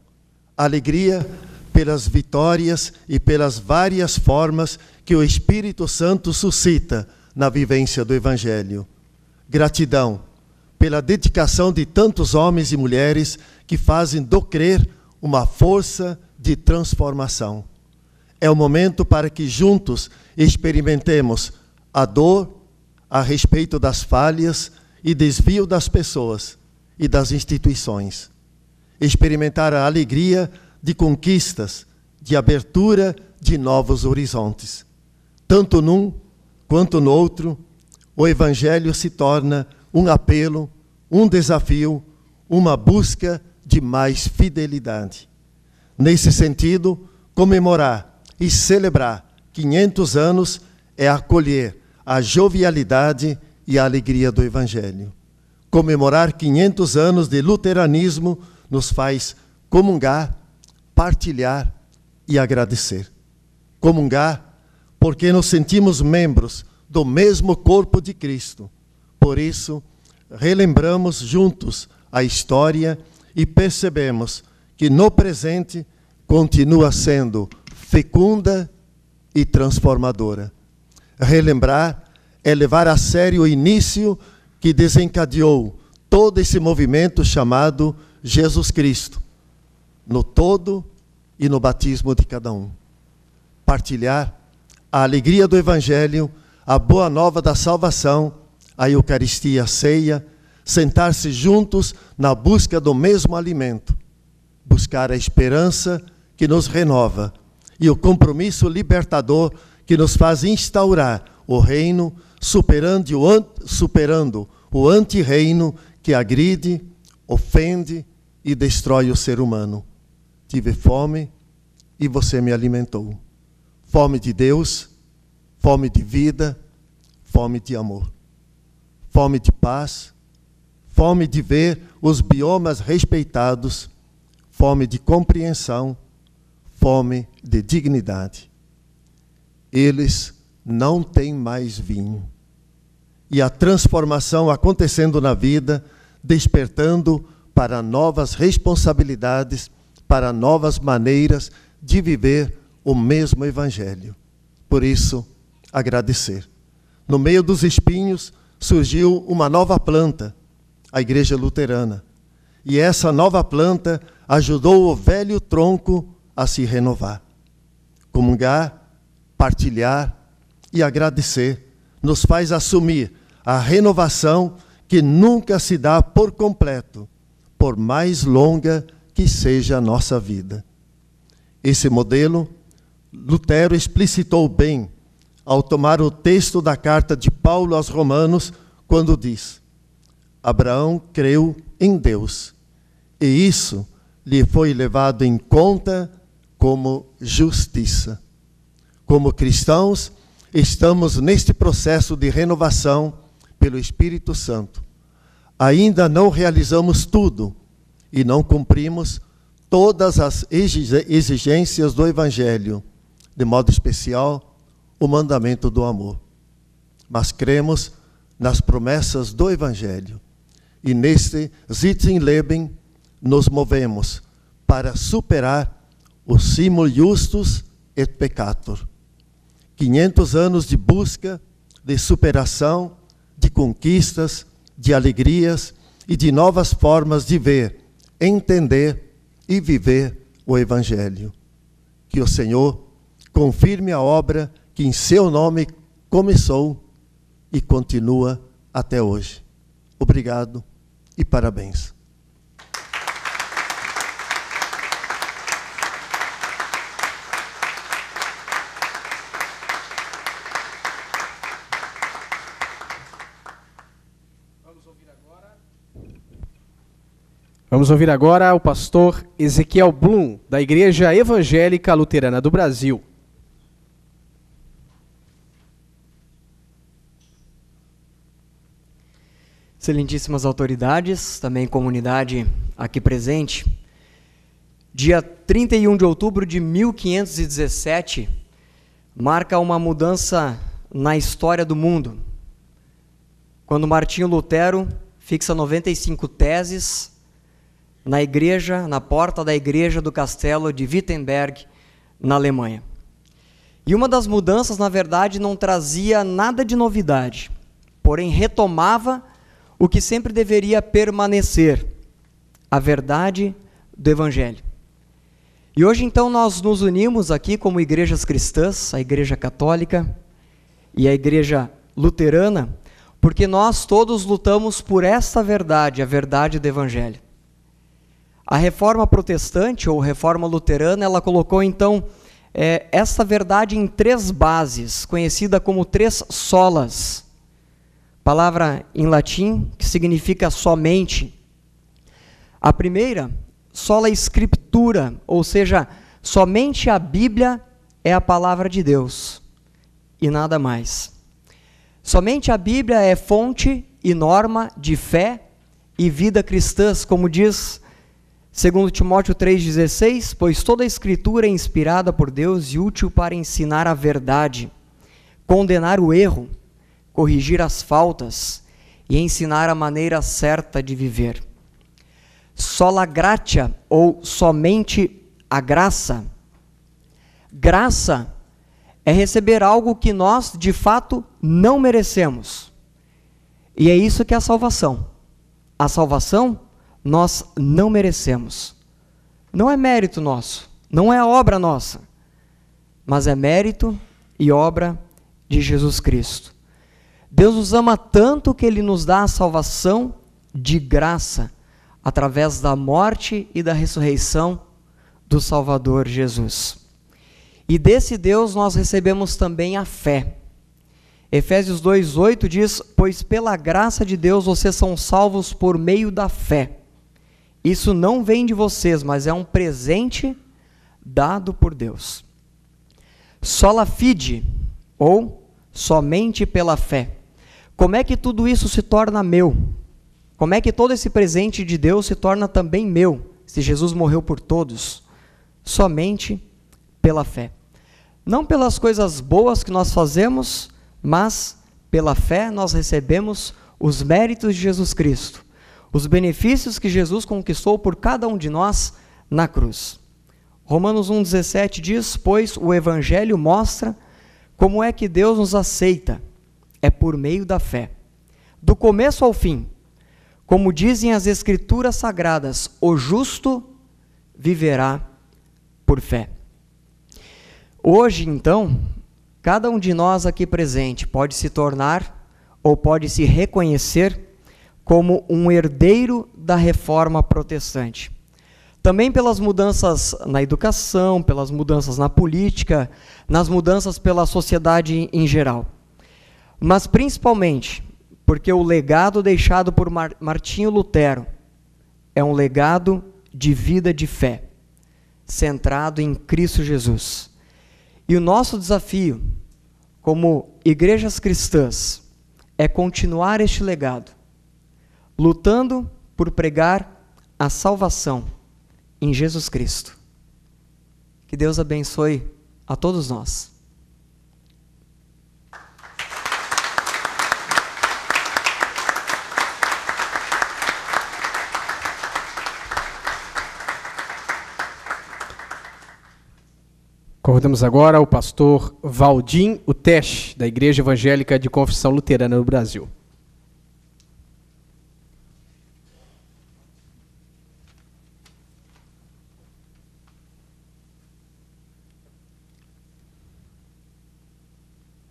A alegria pelas vitórias e pelas várias formas que o Espírito Santo suscita na vivência do Evangelho. Gratidão pela dedicação de tantos homens e mulheres que fazem do crer uma força de transformação. É o momento para que juntos experimentemos a dor a respeito das falhas e desvio das pessoas e das instituições. Experimentar a alegria de conquistas, de abertura de novos horizontes. Tanto num quanto no outro, o Evangelho se torna um apelo, um desafio, uma busca de mais fidelidade. Nesse sentido, comemorar e celebrar 500 anos é acolher a jovialidade e a alegria do Evangelho. Comemorar 500 anos de luteranismo nos faz comungar, partilhar e agradecer. Comungar porque nos sentimos membros do mesmo corpo de Cristo. Por isso, relembramos juntos a história e percebemos que no presente continua sendo fecunda e transformadora. Relembrar é levar a sério o início que desencadeou todo esse movimento chamado Jesus Cristo, no todo e no batismo de cada um. Partilhar a alegria do Evangelho, a boa nova da salvação, a Eucaristia, a ceia, sentar-se juntos na busca do mesmo alimento, buscar a esperança que nos renova e o compromisso libertador que nos faz instaurar o reino, superando o anti-reino que agride, ofende e destrói o ser humano. Tive fome e você me alimentou. Fome de Deus, fome de vida, fome de amor. Fome de paz, fome de ver os biomas respeitados, fome de compreensão, fome de dignidade. Eles não têm mais vinho. E a transformação acontecendo na vida, despertando para novas responsabilidades, para novas maneiras de viver o mesmo Evangelho. Por isso, agradecer. No meio dos espinhos surgiu uma nova planta, a Igreja Luterana. E essa nova planta ajudou o velho tronco a se renovar. Comungar, partilhar e agradecer nos faz assumir a renovação que nunca se dá por completo, por mais longa que seja a nossa vida. Esse modelo, Lutero explicitou bem ao tomar o texto da carta de Paulo aos Romanos, quando diz: Abraão creu em Deus, e isso lhe foi levado em conta como justiça. Como cristãos, estamos neste processo de renovação pelo Espírito Santo. Ainda não realizamos tudo e não cumprimos todas as exigências do Evangelho, de modo especial, o mandamento do amor. Mas cremos nas promessas do Evangelho. E neste Sitzenleben nos movemos para superar o simul justus et peccator. 500 anos de busca, de superação, de conquistas, de alegrias e de novas formas de ver, entender e viver o Evangelho. Que o Senhor confirme a obra que em seu nome começou e continua até hoje. Obrigado e parabéns. Vamos ouvir agora o pastor Ezequiel Blum, da Igreja Evangélica Luterana do Brasil. excelentíssimas autoridades, também comunidade aqui presente, dia 31 de outubro de 1517 marca uma mudança na história do mundo, quando Martinho Lutero fixa 95 teses na igreja, na porta da igreja do castelo de Wittenberg, na Alemanha. E uma das mudanças, na verdade, não trazia nada de novidade, porém retomava o que sempre deveria permanecer, a verdade do Evangelho. E hoje, então, nós nos unimos aqui como igrejas cristãs, a Igreja Católica e a Igreja Luterana, porque nós todos lutamos por esta verdade, a verdade do Evangelho. A Reforma Protestante, ou Reforma Luterana, ela colocou, então, essa verdade em 3 bases, conhecida como 3 solas. Palavra em latim que significa somente. A primeira, sola scriptura, ou seja, somente a Bíblia é a palavra de Deus e nada mais. Somente a Bíblia é fonte e norma de fé e vida cristãs, como diz 2 Timóteo 3,16, pois toda a Escritura é inspirada por Deus e útil para ensinar a verdade, condenar o erro, corrigir as faltas e ensinar a maneira certa de viver. Sola gratia, ou somente a graça. Graça é receber algo que nós, de fato, não merecemos. E é isso que é a salvação. A salvação nós não merecemos. Não é mérito nosso, não é obra nossa, mas é mérito e obra de Jesus Cristo. Deus nos ama tanto que Ele nos dá a salvação de graça, através da morte e da ressurreição do Salvador Jesus. E desse Deus nós recebemos também a fé. Efésios 2,8 diz, pois pela graça de Deus vocês são salvos por meio da fé. Isso não vem de vocês, mas é um presente dado por Deus. Sola fide, ou somente pela fé. Como é que tudo isso se torna meu? Como é que todo esse presente de Deus se torna também meu, se Jesus morreu por todos? Somente pela fé. Não pelas coisas boas que nós fazemos, mas pela fé nós recebemos os méritos de Jesus Cristo, os benefícios que Jesus conquistou por cada um de nós na cruz. Romanos 1,17 diz, pois o Evangelho mostra como é que Deus nos aceita, é por meio da fé. Do começo ao fim, como dizem as Escrituras Sagradas, o justo viverá por fé. Hoje, então, cada um de nós aqui presente pode se tornar ou pode se reconhecer como um herdeiro da Reforma Protestante. Também pelas mudanças na educação, pelas mudanças na política, nas mudanças pela sociedade em geral. Mas principalmente porque o legado deixado por Martinho Lutero é um legado de vida de fé, centrado em Cristo Jesus. E o nosso desafio, como igrejas cristãs, é continuar este legado, lutando por pregar a salvação em Jesus Cristo. Que Deus abençoe a todos nós. Convidamos agora o pastor Valdim Utesh, da Igreja Evangélica de Confissão Luterana no Brasil.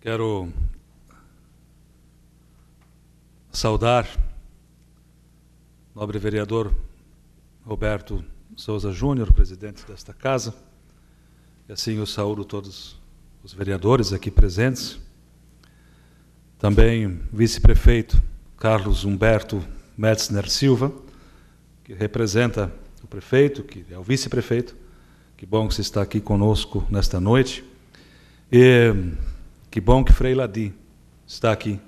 Quero saudar o nobre vereador Roberto Souza Júnior, presidente desta casa. E assim eu saúdo todos os vereadores aqui presentes. Também vice-prefeito Carlos Humberto Metzner Silva, que representa o prefeito, que é o vice-prefeito. Que bom que você está aqui conosco nesta noite. E que bom que Frei Ladi está aqui.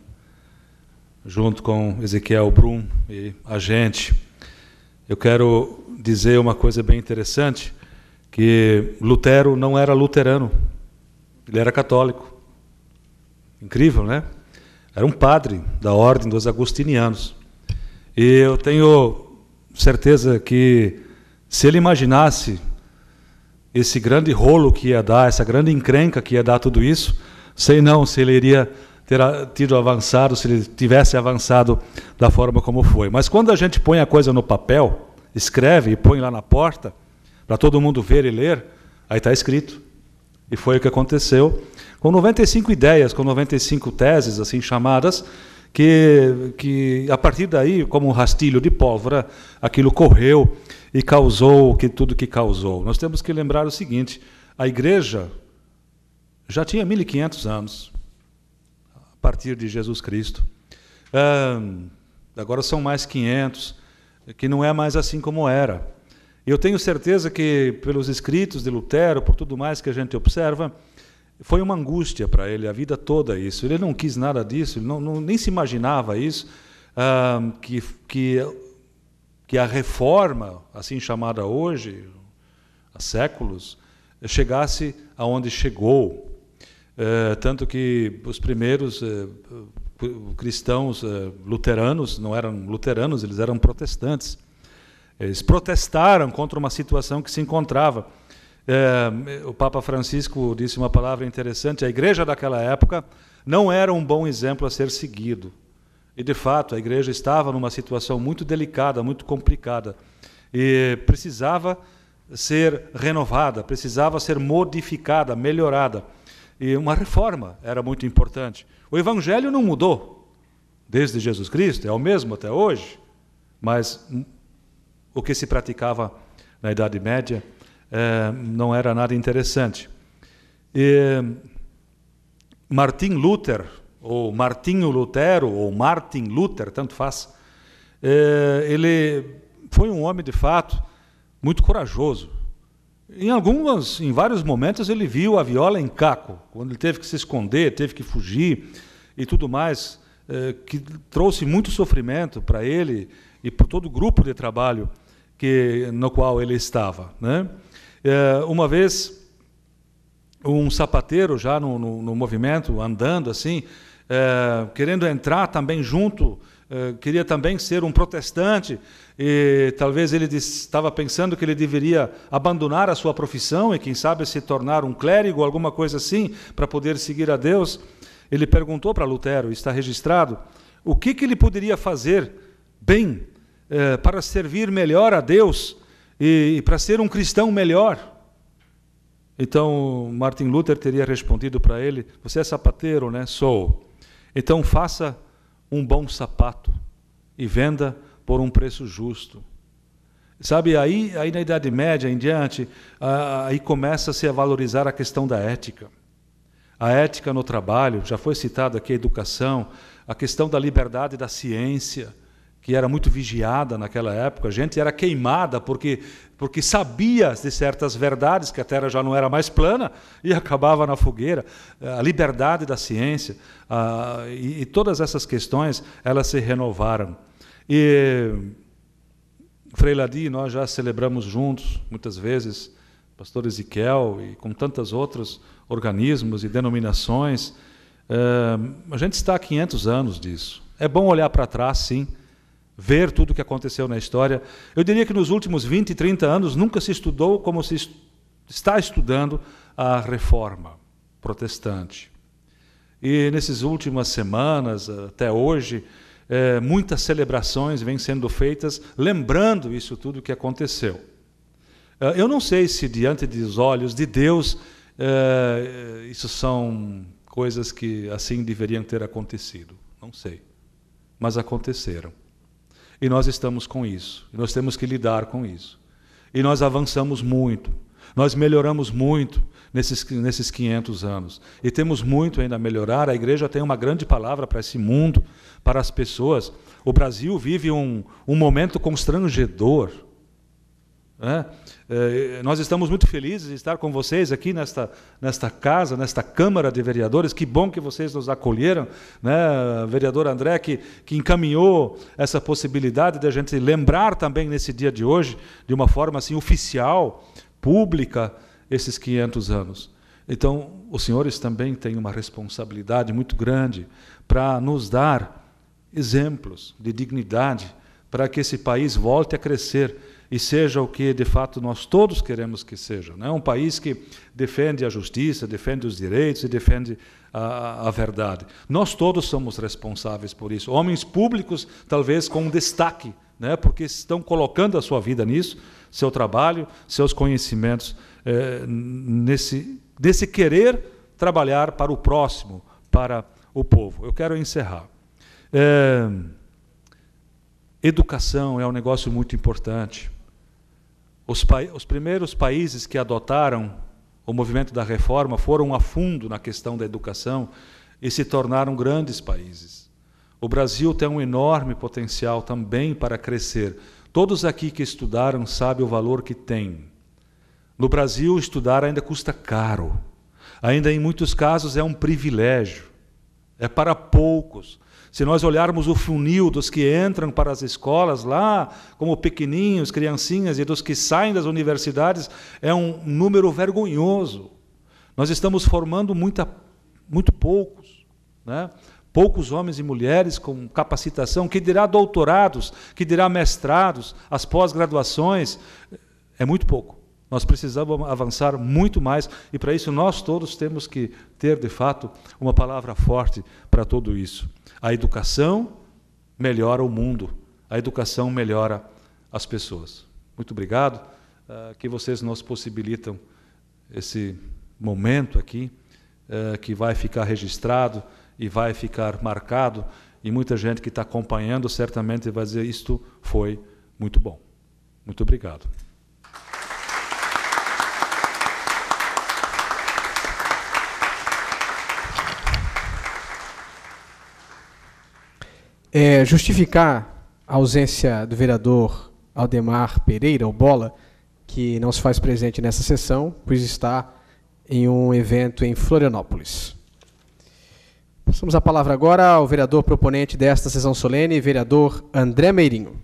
junto com Ezequiel Brum e a gente. Eu quero dizer uma coisa bem interessante, que Lutero não era luterano, ele era católico. Incrível, né? Era um padre da ordem dos agostinianos. E eu tenho certeza que, se ele imaginasse esse grande rolo que ia dar, essa grande encrenca que ia dar tudo isso, sei não se ele iria ter tido avançado, se ele tivesse avançado da forma como foi. Mas quando a gente põe a coisa no papel, escreve e põe lá na porta, para todo mundo ver e ler, aí está escrito. E foi o que aconteceu, com 95 ideias, com 95 teses assim chamadas, que a partir daí, como um rastilho de pólvora, aquilo correu e causou tudo que causou. Nós temos que lembrar o seguinte: a igreja já tinha 1500 anos, a partir de Jesus Cristo. Agora são mais 500, que não é mais assim como era. Eu tenho certeza que, pelos escritos de Lutero, por tudo mais que a gente observa, foi uma angústia para ele a vida toda isso. Ele não quis nada disso, ele nem se imaginava isso, que a reforma, assim chamada hoje, há séculos, chegasse aonde chegou. Tanto que os primeiros cristãos luteranos não eram luteranos, eles eram protestantes. Eles protestaram contra uma situação que se encontrava. O Papa Francisco disse uma palavra interessante: a igreja daquela época não era um bom exemplo a ser seguido. E, de fato, a igreja estava numa situação muito delicada, muito complicada, e precisava ser renovada, precisava ser modificada, melhorada. E uma reforma era muito importante. O Evangelho não mudou desde Jesus Cristo, é o mesmo até hoje, mas o que se praticava na Idade Média não era nada interessante. E Martin Luther, ou Martinho Lutero, ou Martin Luther, tanto faz, ele foi um homem, de fato, muito corajoso. Em vários momentos, ele viu a viola em caco, quando ele teve que se esconder, teve que fugir e tudo mais, que trouxe muito sofrimento para ele e para todo o grupo de trabalho no qual ele estava, né? Uma vez, um sapateiro já no movimento, andando assim, querendo entrar também junto, queria também ser um protestante, e talvez ele estava pensando que ele deveria abandonar a sua profissão e, quem sabe, se tornar um clérigo, alguma coisa assim, para poder seguir a Deus. Ele perguntou para Lutero, está registrado, o que ele poderia fazer bem para servir melhor a Deus e para ser um cristão melhor. Então, Martin Luther teria respondido para ele: você é sapateiro, né? Sou. Então, faça um bom sapato e venda por um preço justo. Sabe, aí na Idade Média em diante, aí começa-se a valorizar a questão da ética. A ética no trabalho, já foi citado aqui a educação, a questão da liberdade da ciência, que era muito vigiada naquela época. A gente era queimada porque sabia de certas verdades, que a Terra já não era mais plana, e acabava na fogueira. A liberdade da ciência, e todas essas questões, elas se renovaram. E Frei Ladi, nós já celebramos juntos, muitas vezes, pastor Ezequiel, e com tantos outros organismos e denominações. A gente está há 500 anos disso. É bom olhar para trás, sim, ver tudo o que aconteceu na história. Eu diria que nos últimos 20, 30 anos nunca se estudou como se está estudando a reforma protestante. E nessas últimas semanas, até hoje, muitas celebrações vêm sendo feitas lembrando isso tudo que aconteceu. Eu não sei se diante dos olhos de Deus isso são coisas que assim deveriam ter acontecido. Não sei. Mas aconteceram. E nós estamos com isso. E nós temos que lidar com isso. E nós avançamos muito. Nós melhoramos muito nesses 500 anos. E temos muito ainda a melhorar. A igreja tem uma grande palavra para esse mundo, para as pessoas. O Brasil vive um momento constrangedor. né? Nós estamos muito felizes de estar com vocês aqui nesta casa, nesta Câmara de Vereadores. Que bom que vocês nos acolheram, né? Vereador André, que encaminhou essa possibilidade de a gente lembrar também nesse dia de hoje, de uma forma assim oficial, pública, esses 500 anos. Então, os senhores também têm uma responsabilidade muito grande para nos dar exemplos de dignidade, para que esse país volte a crescer e seja o que, de fato, nós todos queremos que seja, né? Um país que defende a justiça, defende os direitos e defende a verdade. Nós todos somos responsáveis por isso. Homens públicos, talvez com destaque, né? Porque estão colocando a sua vida nisso, seu trabalho, seus conhecimentos, nesse querer trabalhar para o próximo, para o povo. Eu quero encerrar. Educação é um negócio muito importante. Os primeiros países que adotaram o movimento da reforma foram a fundo na questão da educação e se tornaram grandes países. O Brasil tem um enorme potencial também para crescer. Todos aqui que estudaram sabem o valor que tem. No Brasil, estudar ainda custa caro. Ainda, em muitos casos, é um privilégio. É para poucos. Se nós olharmos o funil dos que entram para as escolas lá, como pequeninhos, criancinhas, e dos que saem das universidades, é um número vergonhoso. Nós estamos formando muito poucos, né? Poucos homens e mulheres com capacitação, que dirá doutorados, que dirá mestrados, as pós-graduações, é muito pouco. Nós precisamos avançar muito mais, e para isso nós todos temos que ter, de fato, uma palavra forte para tudo isso. A educação melhora o mundo, a educação melhora as pessoas. Muito obrigado, que vocês nos possibilitam esse momento aqui, que vai ficar registrado e vai ficar marcado, e muita gente que está acompanhando certamente vai dizer: isto foi muito bom. Muito obrigado. Justificar a ausência do vereador Aldemar Pereira, o Bola, que não se faz presente nessa sessão, pois está em um evento em Florianópolis. Passamos a palavra agora ao vereador proponente desta sessão solene, vereador André Meirinho.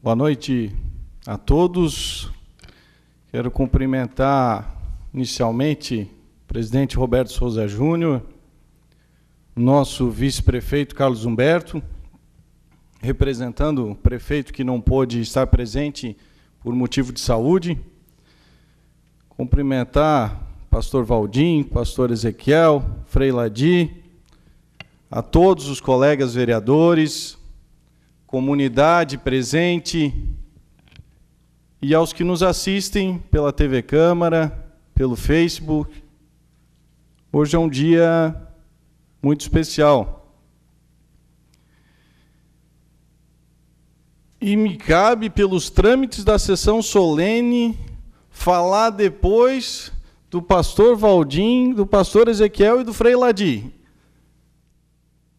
Boa noite a todos. Quero cumprimentar inicialmente o presidente Roberto Souza Júnior, nosso vice-prefeito Carlos Humberto, representando o prefeito que não pôde estar presente por motivo de saúde. Cumprimentar o pastor Valdim, pastor Ezequiel, Frei Ladi, a todos os colegas vereadores, comunidade presente e aos que nos assistem pela TV Câmara, pelo Facebook. Hoje é um dia muito especial. E me cabe, pelos trâmites da sessão solene, falar depois do pastor Valdim, do pastor Ezequiel e do Frei Ladi.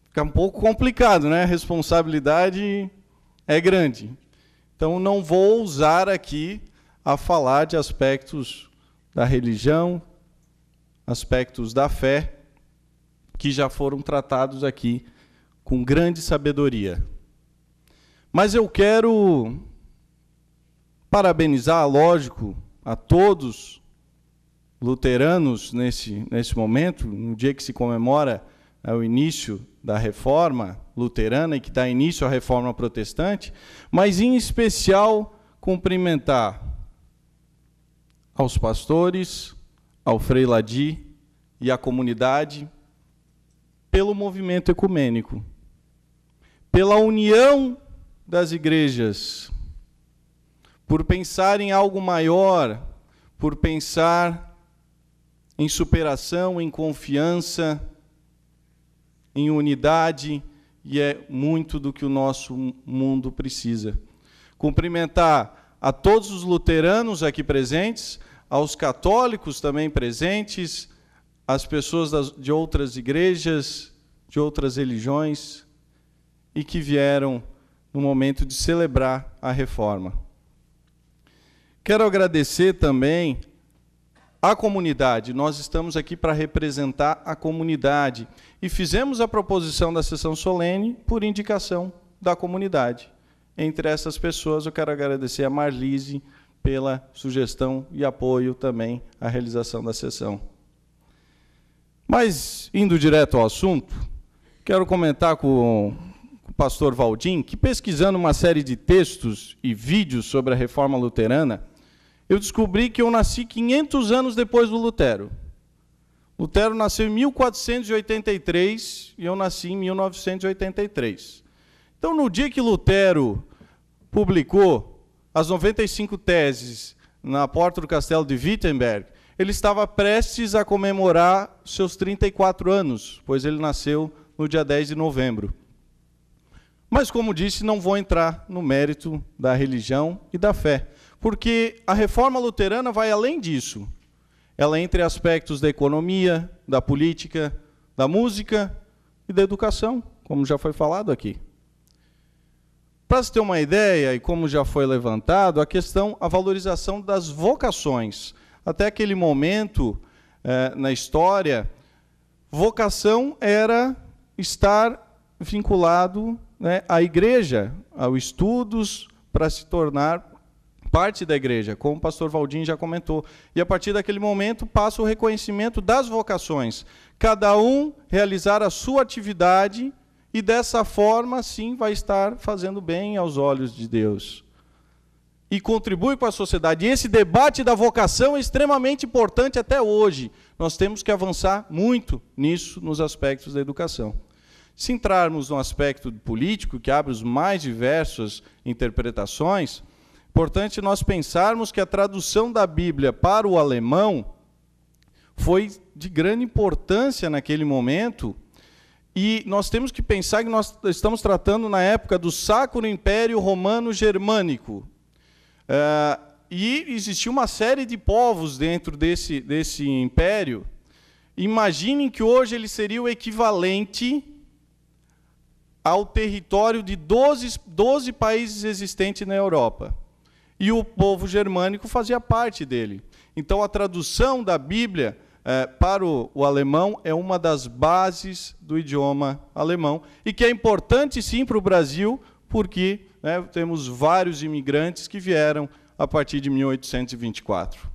Fica um pouco complicado, né? A responsabilidade é grande. Então, não vou ousar aqui a falar de aspectos da religião, aspectos da fé, que já foram tratados aqui com grande sabedoria. Mas eu quero parabenizar, lógico, a todos luteranos nesse momento, no dia que se comemora o início da reforma luterana e que dá início à reforma protestante, mas em especial cumprimentar aos pastores, ao Frei Ladi e à comunidade pelo movimento ecumênico, pela união das igrejas, por pensar em algo maior, por pensar em superação, em confiança, em unidade, e é muito do que o nosso mundo precisa. Cumprimentar a todos os luteranos aqui presentes, aos católicos também presentes, às pessoas de outras igrejas, de outras religiões, e que vieram no momento de celebrar a reforma. Quero agradecer também à comunidade. Nós estamos aqui para representar a comunidade e fizemos a proposição da sessão solene por indicação da comunidade. Entre essas pessoas, eu quero agradecer a Marlise pela sugestão e apoio também à realização da sessão. Mas, indo direto ao assunto, quero comentar com o pastor Valdim, que pesquisando uma série de textos e vídeos sobre a reforma luterana, eu descobri que eu nasci 500 anos depois do Lutero. Lutero nasceu em 1483 e eu nasci em 1983. Então, no dia que Lutero publicou as 95 teses na porta do castelo de Wittenberg, ele estava prestes a comemorar seus 34 anos, pois ele nasceu no dia 10 de novembro. Mas, como disse, não vou entrar no mérito da religião e da fé, porque a reforma luterana vai além disso. Ela entra em aspectos da economia, da política, da música e da educação, como já foi falado aqui. Para se ter uma ideia, e como já foi levantado, a valorização das vocações. Até aquele momento, na história, vocação era estar vinculado, né, à igreja, aos estudos, para se tornar parte da igreja, como o pastor Valdim já comentou. E a partir daquele momento passa o reconhecimento das vocações. Cada um realizar a sua atividade e dessa forma, sim, vai estar fazendo bem aos olhos de Deus. E contribui para a sociedade. E esse debate da vocação é extremamente importante até hoje. Nós temos que avançar muito nisso, nos aspectos da educação. Se entrarmos no aspecto político, que abre os mais diversas interpretações, é importante nós pensarmos que a tradução da Bíblia para o alemão foi de grande importância naquele momento. E nós temos que pensar que nós estamos tratando na época do Sacro Império Romano Germânico. E existia uma série de povos dentro desse império. Imaginem que hoje ele seria o equivalente ao território de 12 países existentes na Europa. E o povo germânico fazia parte dele. Então, a tradução da Bíblia para o alemão é uma das bases do idioma alemão, e que é importante, sim, para o Brasil, porque, né, temos vários imigrantes que vieram a partir de 1824.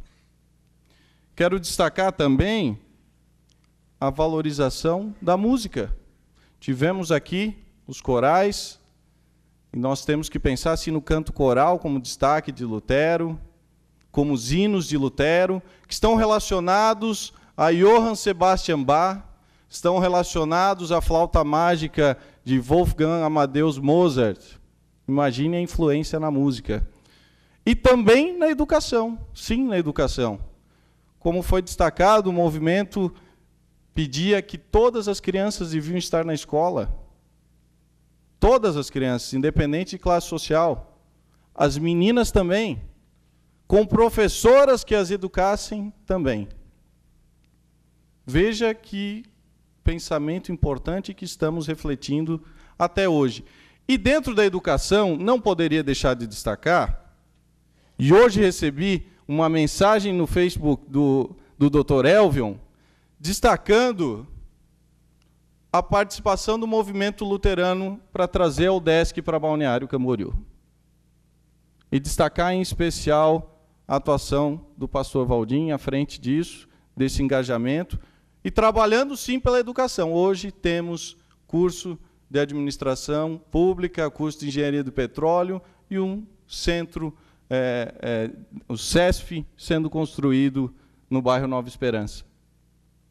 Quero destacar também a valorização da música. Tivemos aqui os corais, e nós temos que pensar assim no canto coral como destaque de Lutero, como os hinos de Lutero, que estão relacionados a Johann Sebastian Bach, estão relacionados à flauta mágica de Wolfgang Amadeus Mozart. Imagine a influência na música. E também na educação, sim, na educação. Como foi destacado, o movimento pedia que todas as crianças deviam estar na escola. Todas as crianças, independente de classe social. As meninas também, com professoras que as educassem também. Veja que pensamento importante que estamos refletindo até hoje. E dentro da educação, não poderia deixar de destacar, e hoje recebi uma mensagem no Facebook do Dr. Elvion, destacando a participação do movimento luterano para trazer a UDESC para Balneário Camboriú. E destacar em especial a atuação do pastor Valdim à frente disso, desse engajamento, e trabalhando sim pela educação. Hoje temos curso de administração pública, curso de engenharia do petróleo e um centro, o CESF, sendo construído no bairro Nova Esperança.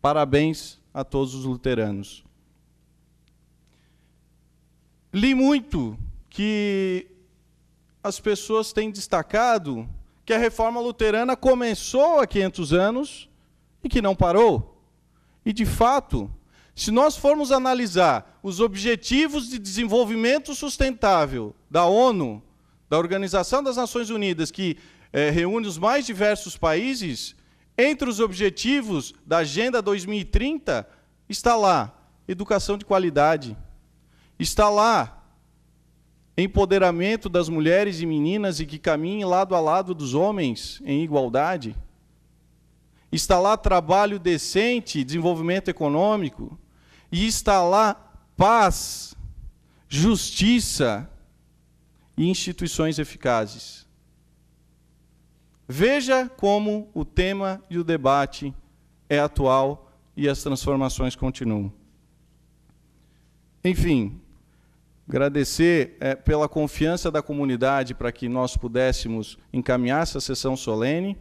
Parabéns a todos os luteranos. Li muito que as pessoas têm destacado que a reforma luterana começou há 500 anos e que não parou. E, de fato, se nós formos analisar os Objetivos de Desenvolvimento Sustentável da ONU, da Organização das Nações Unidas, que reúne os mais diversos países, entre os objetivos da Agenda 2030, está lá educação de qualidade, está lá empoderamento das mulheres e meninas e que caminhem lado a lado dos homens em igualdade, está lá trabalho decente, desenvolvimento econômico, e está lá paz, justiça e instituições eficazes. Veja como o tema e o debate é atual e as transformações continuam. Enfim, agradecer pela confiança da comunidade para que nós pudéssemos encaminhar essa sessão solene,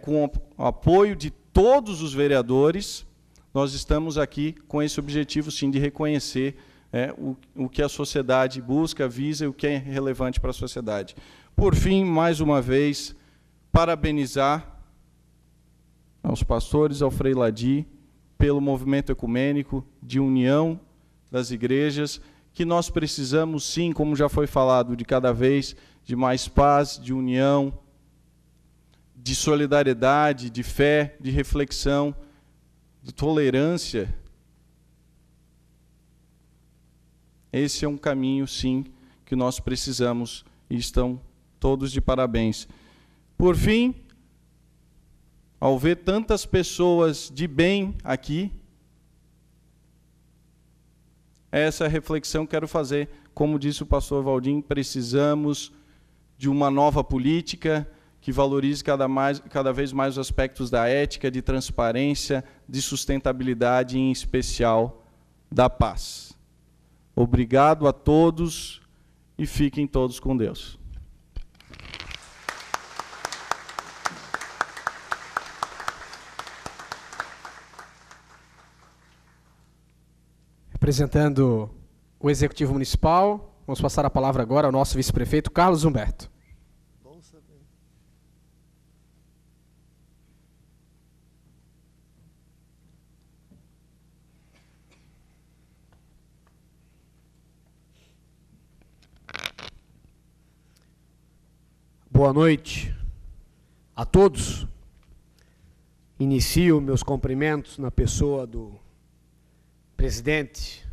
com o apoio de todos os vereadores. Nós estamos aqui com esse objetivo, sim, de reconhecer o que a sociedade busca, visa e o que é relevante para a sociedade. Por fim, mais uma vez, parabenizar aos pastores, ao Frei Ladi, pelo movimento ecumênico de união das igrejas, que nós precisamos, sim, como já foi falado, de cada vez de mais paz, de união, de solidariedade, de fé, de reflexão, de tolerância. Esse é um caminho, sim, que nós precisamos e estão todos de parabéns. Por fim, ao ver tantas pessoas de bem aqui, essa reflexão quero fazer. Como disse o pastor Valdim, precisamos de uma nova política que valorize cada vez mais os aspectos da ética, de transparência, de sustentabilidade e, em especial, da paz. Obrigado a todos e fiquem todos com Deus. Representando o Executivo Municipal, vamos passar a palavra agora ao nosso vice-prefeito, Carlos Humberto. Boa noite a todos. Inicio meus cumprimentos na pessoa do presidente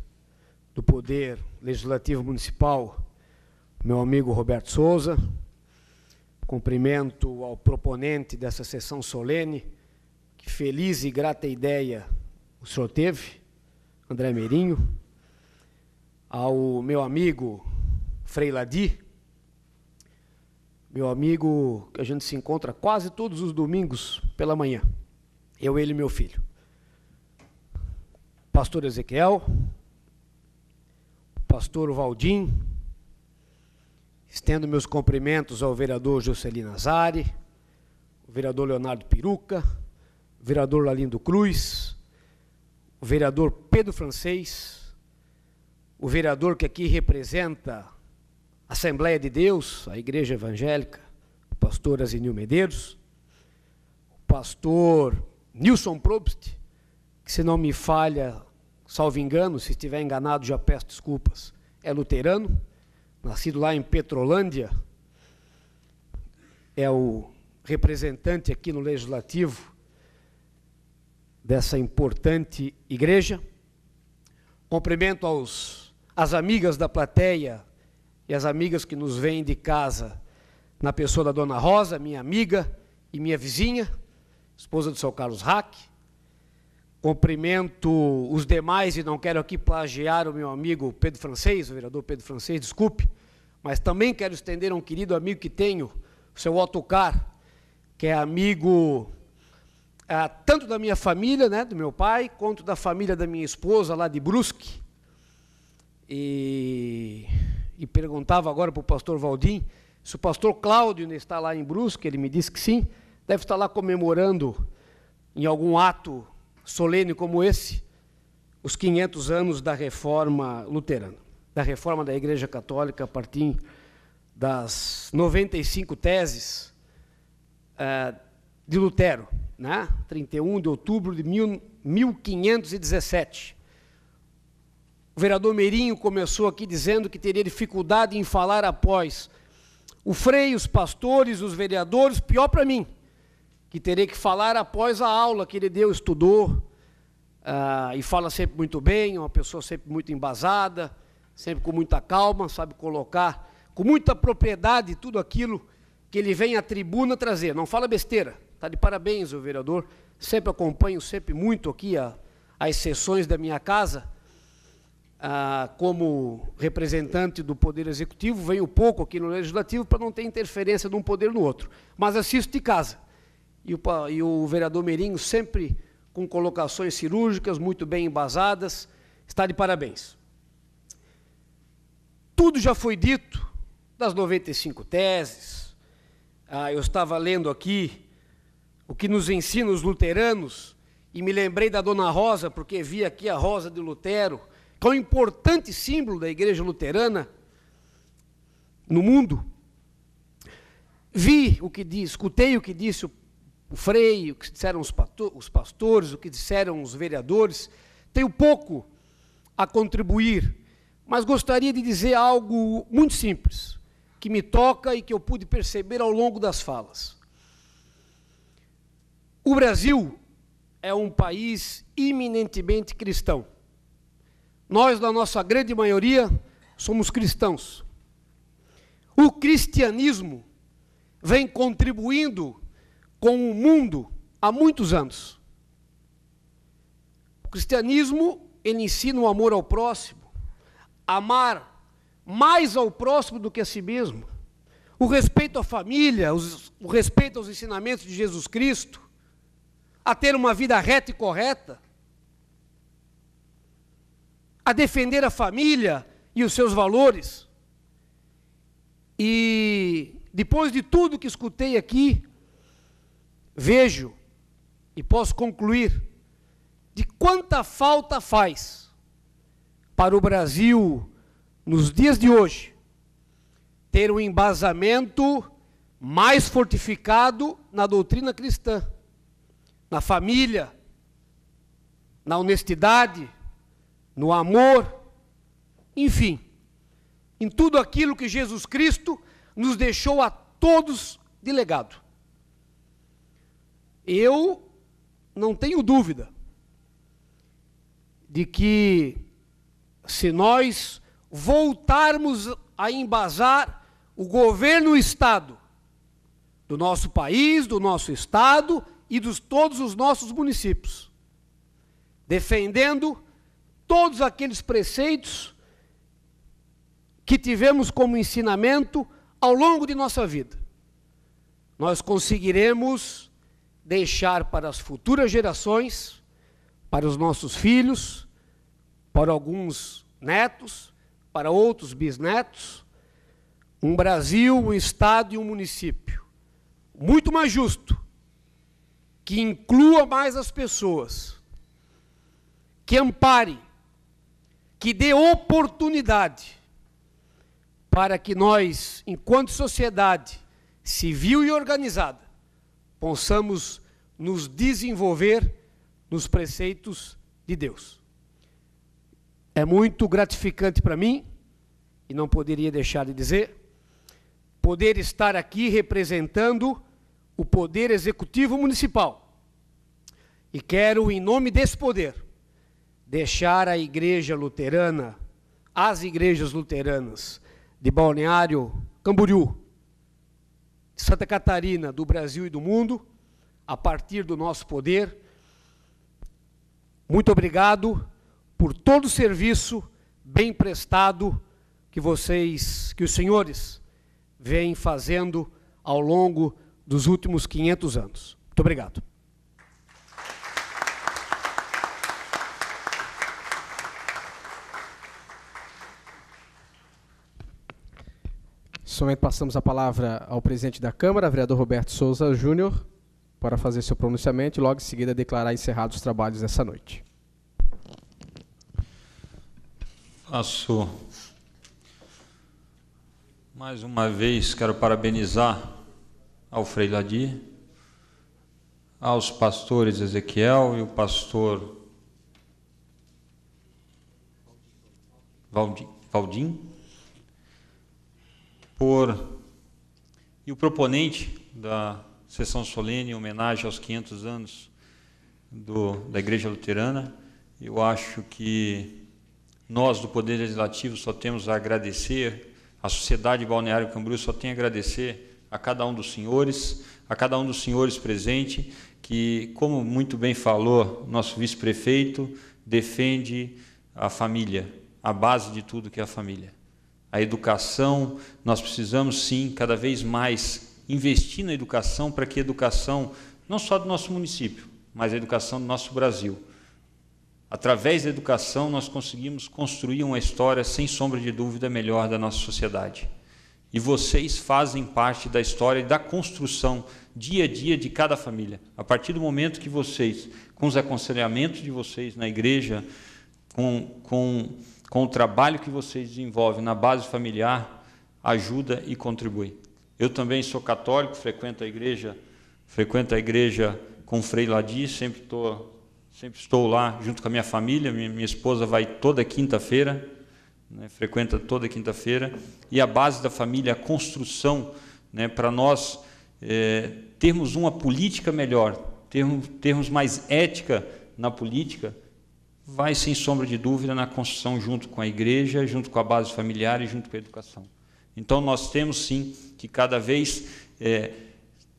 do Poder Legislativo Municipal, meu amigo Roberto Souza. Cumprimento ao proponente dessa sessão solene, que feliz e grata ideia o senhor teve, André Meirinho. Ao meu amigo Frei Ladi, meu amigo que a gente se encontra quase todos os domingos pela manhã, eu, ele e meu filho. Pastor Ezequiel, pastor Valdim, estendo meus cumprimentos ao vereador Juscelino Nazari, o vereador Leonardo Piruca, o vereador Lalindo Cruz, o vereador Pedro Francês, o vereador que aqui representa a Assembleia de Deus, a Igreja Evangélica, o pastor Azinil Medeiros, o pastor Nilson Probst, que, se não me falha, salvo engano, se estiver enganado já peço desculpas, é luterano, nascido lá em Petrolândia, é o representante aqui no Legislativo dessa importante igreja. Cumprimento as amigas da plateia e as amigas que nos vêm de casa, na pessoa da dona Rosa, minha amiga e minha vizinha, esposa do seu Carlos Hack. Cumprimento os demais, e não quero aqui plagiar o meu amigo Pedro Francês, o vereador Pedro Francês, desculpe, mas também quero estender a um querido amigo que tenho, o seu Otto Car, que é amigo tanto da minha família, né, do meu pai, quanto da família da minha esposa, lá de Brusque. E perguntava agora para o pastor Valdim se o pastor Cláudio ainda está lá em Brusque. Ele me disse que sim, deve estar lá comemorando, em algum ato solene como esse, os 500 anos da reforma luterana, da reforma da Igreja Católica, a partir das 95 teses de Lutero, né? 31 de outubro de 1517. O vereador Meirinho começou aqui dizendo que teria dificuldade em falar após o Frei, os pastores, os vereadores, pior para mim, que terei que falar após a aula que ele deu, estudou, e fala sempre muito bem, uma pessoa sempre muito embasada, sempre com muita calma, sabe colocar com muita propriedade tudo aquilo que ele vem à tribuna trazer. Não fala besteira. Está de parabéns, o vereador. Sempre acompanho, sempre muito aqui as sessões da minha casa, como representante do Poder Executivo, venho pouco aqui no Legislativo para não ter interferência de um poder no outro, mas assisto de casa. E o vereador Merinho sempre com colocações cirúrgicas, muito bem embasadas, está de parabéns. Tudo já foi dito, das 95 teses, eu estava lendo aqui o que nos ensina os luteranos, e me lembrei da Dona Rosa, porque vi aqui a Rosa de Lutero, que é um importante símbolo da Igreja Luterana no mundo. Escutei o que disse o Frei, o que disseram os pastores, o que disseram os vereadores. Tenho pouco a contribuir, mas gostaria de dizer algo muito simples, que me toca e que eu pude perceber ao longo das falas. O Brasil é um país eminentemente cristão. Nós, na nossa grande maioria, somos cristãos. O cristianismo vem contribuindo com o mundo há muitos anos. O cristianismo, ele ensina o amor ao próximo, amar mais ao próximo do que a si mesmo, o respeito à família, o respeito aos ensinamentos de Jesus Cristo, a ter uma vida reta e correta, a defender a família e os seus valores. E depois de tudo que escutei aqui, vejo e posso concluir de quanta falta faz para o Brasil, nos dias de hoje, ter um embasamento mais fortificado na doutrina cristã, na família, na honestidade, no amor, enfim, em tudo aquilo que Jesus Cristo nos deixou a todos de legado. Eu não tenho dúvida de que, se nós voltarmos a embasar o governo e o Estado do nosso país, do nosso Estado e de todos os nossos municípios, defendendo todos aqueles preceitos que tivemos como ensinamento ao longo de nossa vida, nós conseguiremos deixar para as futuras gerações, para os nossos filhos, para alguns netos, para outros bisnetos, um Brasil, um Estado e um município muito mais justo, que inclua mais as pessoas, que ampare, que dê oportunidade para que nós, enquanto sociedade civil e organizada, possamos nos desenvolver nos preceitos de Deus. É muito gratificante para mim, e não poderia deixar de dizer, poder estar aqui representando o Poder Executivo Municipal. E quero, em nome desse poder, deixar a Igreja Luterana, as igrejas luteranas de Balneário Camboriú, de Santa Catarina, do Brasil e do mundo, a partir do nosso poder. Muito obrigado por todo o serviço bem prestado que os senhores vêm fazendo ao longo dos últimos 500 anos. Muito obrigado. Somente passamos a palavra ao presidente da Câmara, vereador Roberto Souza Júnior, para fazer seu pronunciamento e logo em seguida declarar encerrados os trabalhos dessa noite. Faço mais uma vez, quero parabenizar ao Frei Ladir, aos pastores Ezequiel e o pastor Valdim, por E o proponente da sessão solene em homenagem aos 500 anos da Igreja Luterana, eu acho que nós, do Poder Legislativo, só temos a agradecer, a sociedade de Balneário Camboriú só tem a agradecer a cada um dos senhores presente, que, como muito bem falou nosso vice-prefeito, defende a família, a base de tudo que é a família. A educação, nós precisamos sim, cada vez mais, investir na educação, para que a educação, não só do nosso município, mas a educação do nosso Brasil. Através da educação, nós conseguimos construir uma história, sem sombra de dúvida, melhor da nossa sociedade. E vocês fazem parte da história e da construção, dia a dia, de cada família. A partir do momento que vocês, com os aconselhamentos de vocês na igreja, com o trabalho que vocês desenvolvem na base familiar, ajuda e contribui. Eu também sou católico, frequento a igreja com o Frei Ladir, sempre estou lá junto com a minha família, minha esposa vai toda quinta-feira, né, frequenta toda quinta-feira, e a base da família, a construção, né, para nós termos uma política melhor, termos mais ética na política, vai, sem sombra de dúvida, na construção junto com a igreja, junto com a base familiar e junto com a educação. Então, nós temos, sim, que cada vez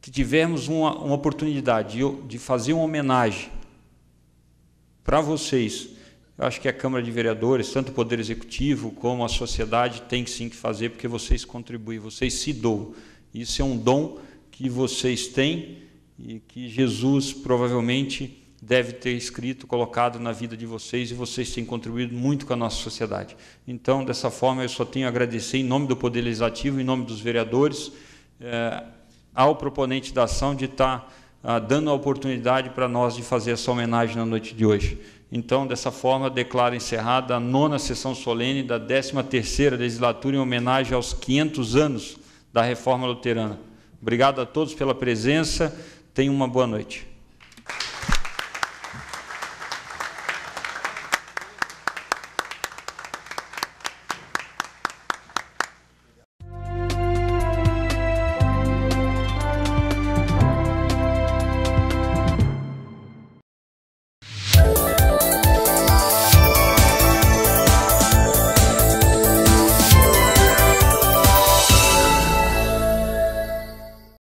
que tivermos uma oportunidade de fazer uma homenagem para vocês, eu acho que a Câmara de Vereadores, tanto o Poder Executivo como a sociedade, tem sim que fazer, porque vocês contribuem, vocês se doam. Isso é um dom que vocês têm e que Jesus provavelmente deve ter escrito, colocado na vida de vocês, e vocês têm contribuído muito com a nossa sociedade. Então, dessa forma, eu só tenho a agradecer, em nome do Poder Legislativo, em nome dos vereadores, ao proponente da ação de estar dando a oportunidade para nós de fazer essa homenagem na noite de hoje. Então, dessa forma, declaro encerrada a 9ª sessão solene da 13ª legislatura em homenagem aos 500 anos da Reforma Luterana. Obrigado a todos pela presença. Tenham uma boa noite.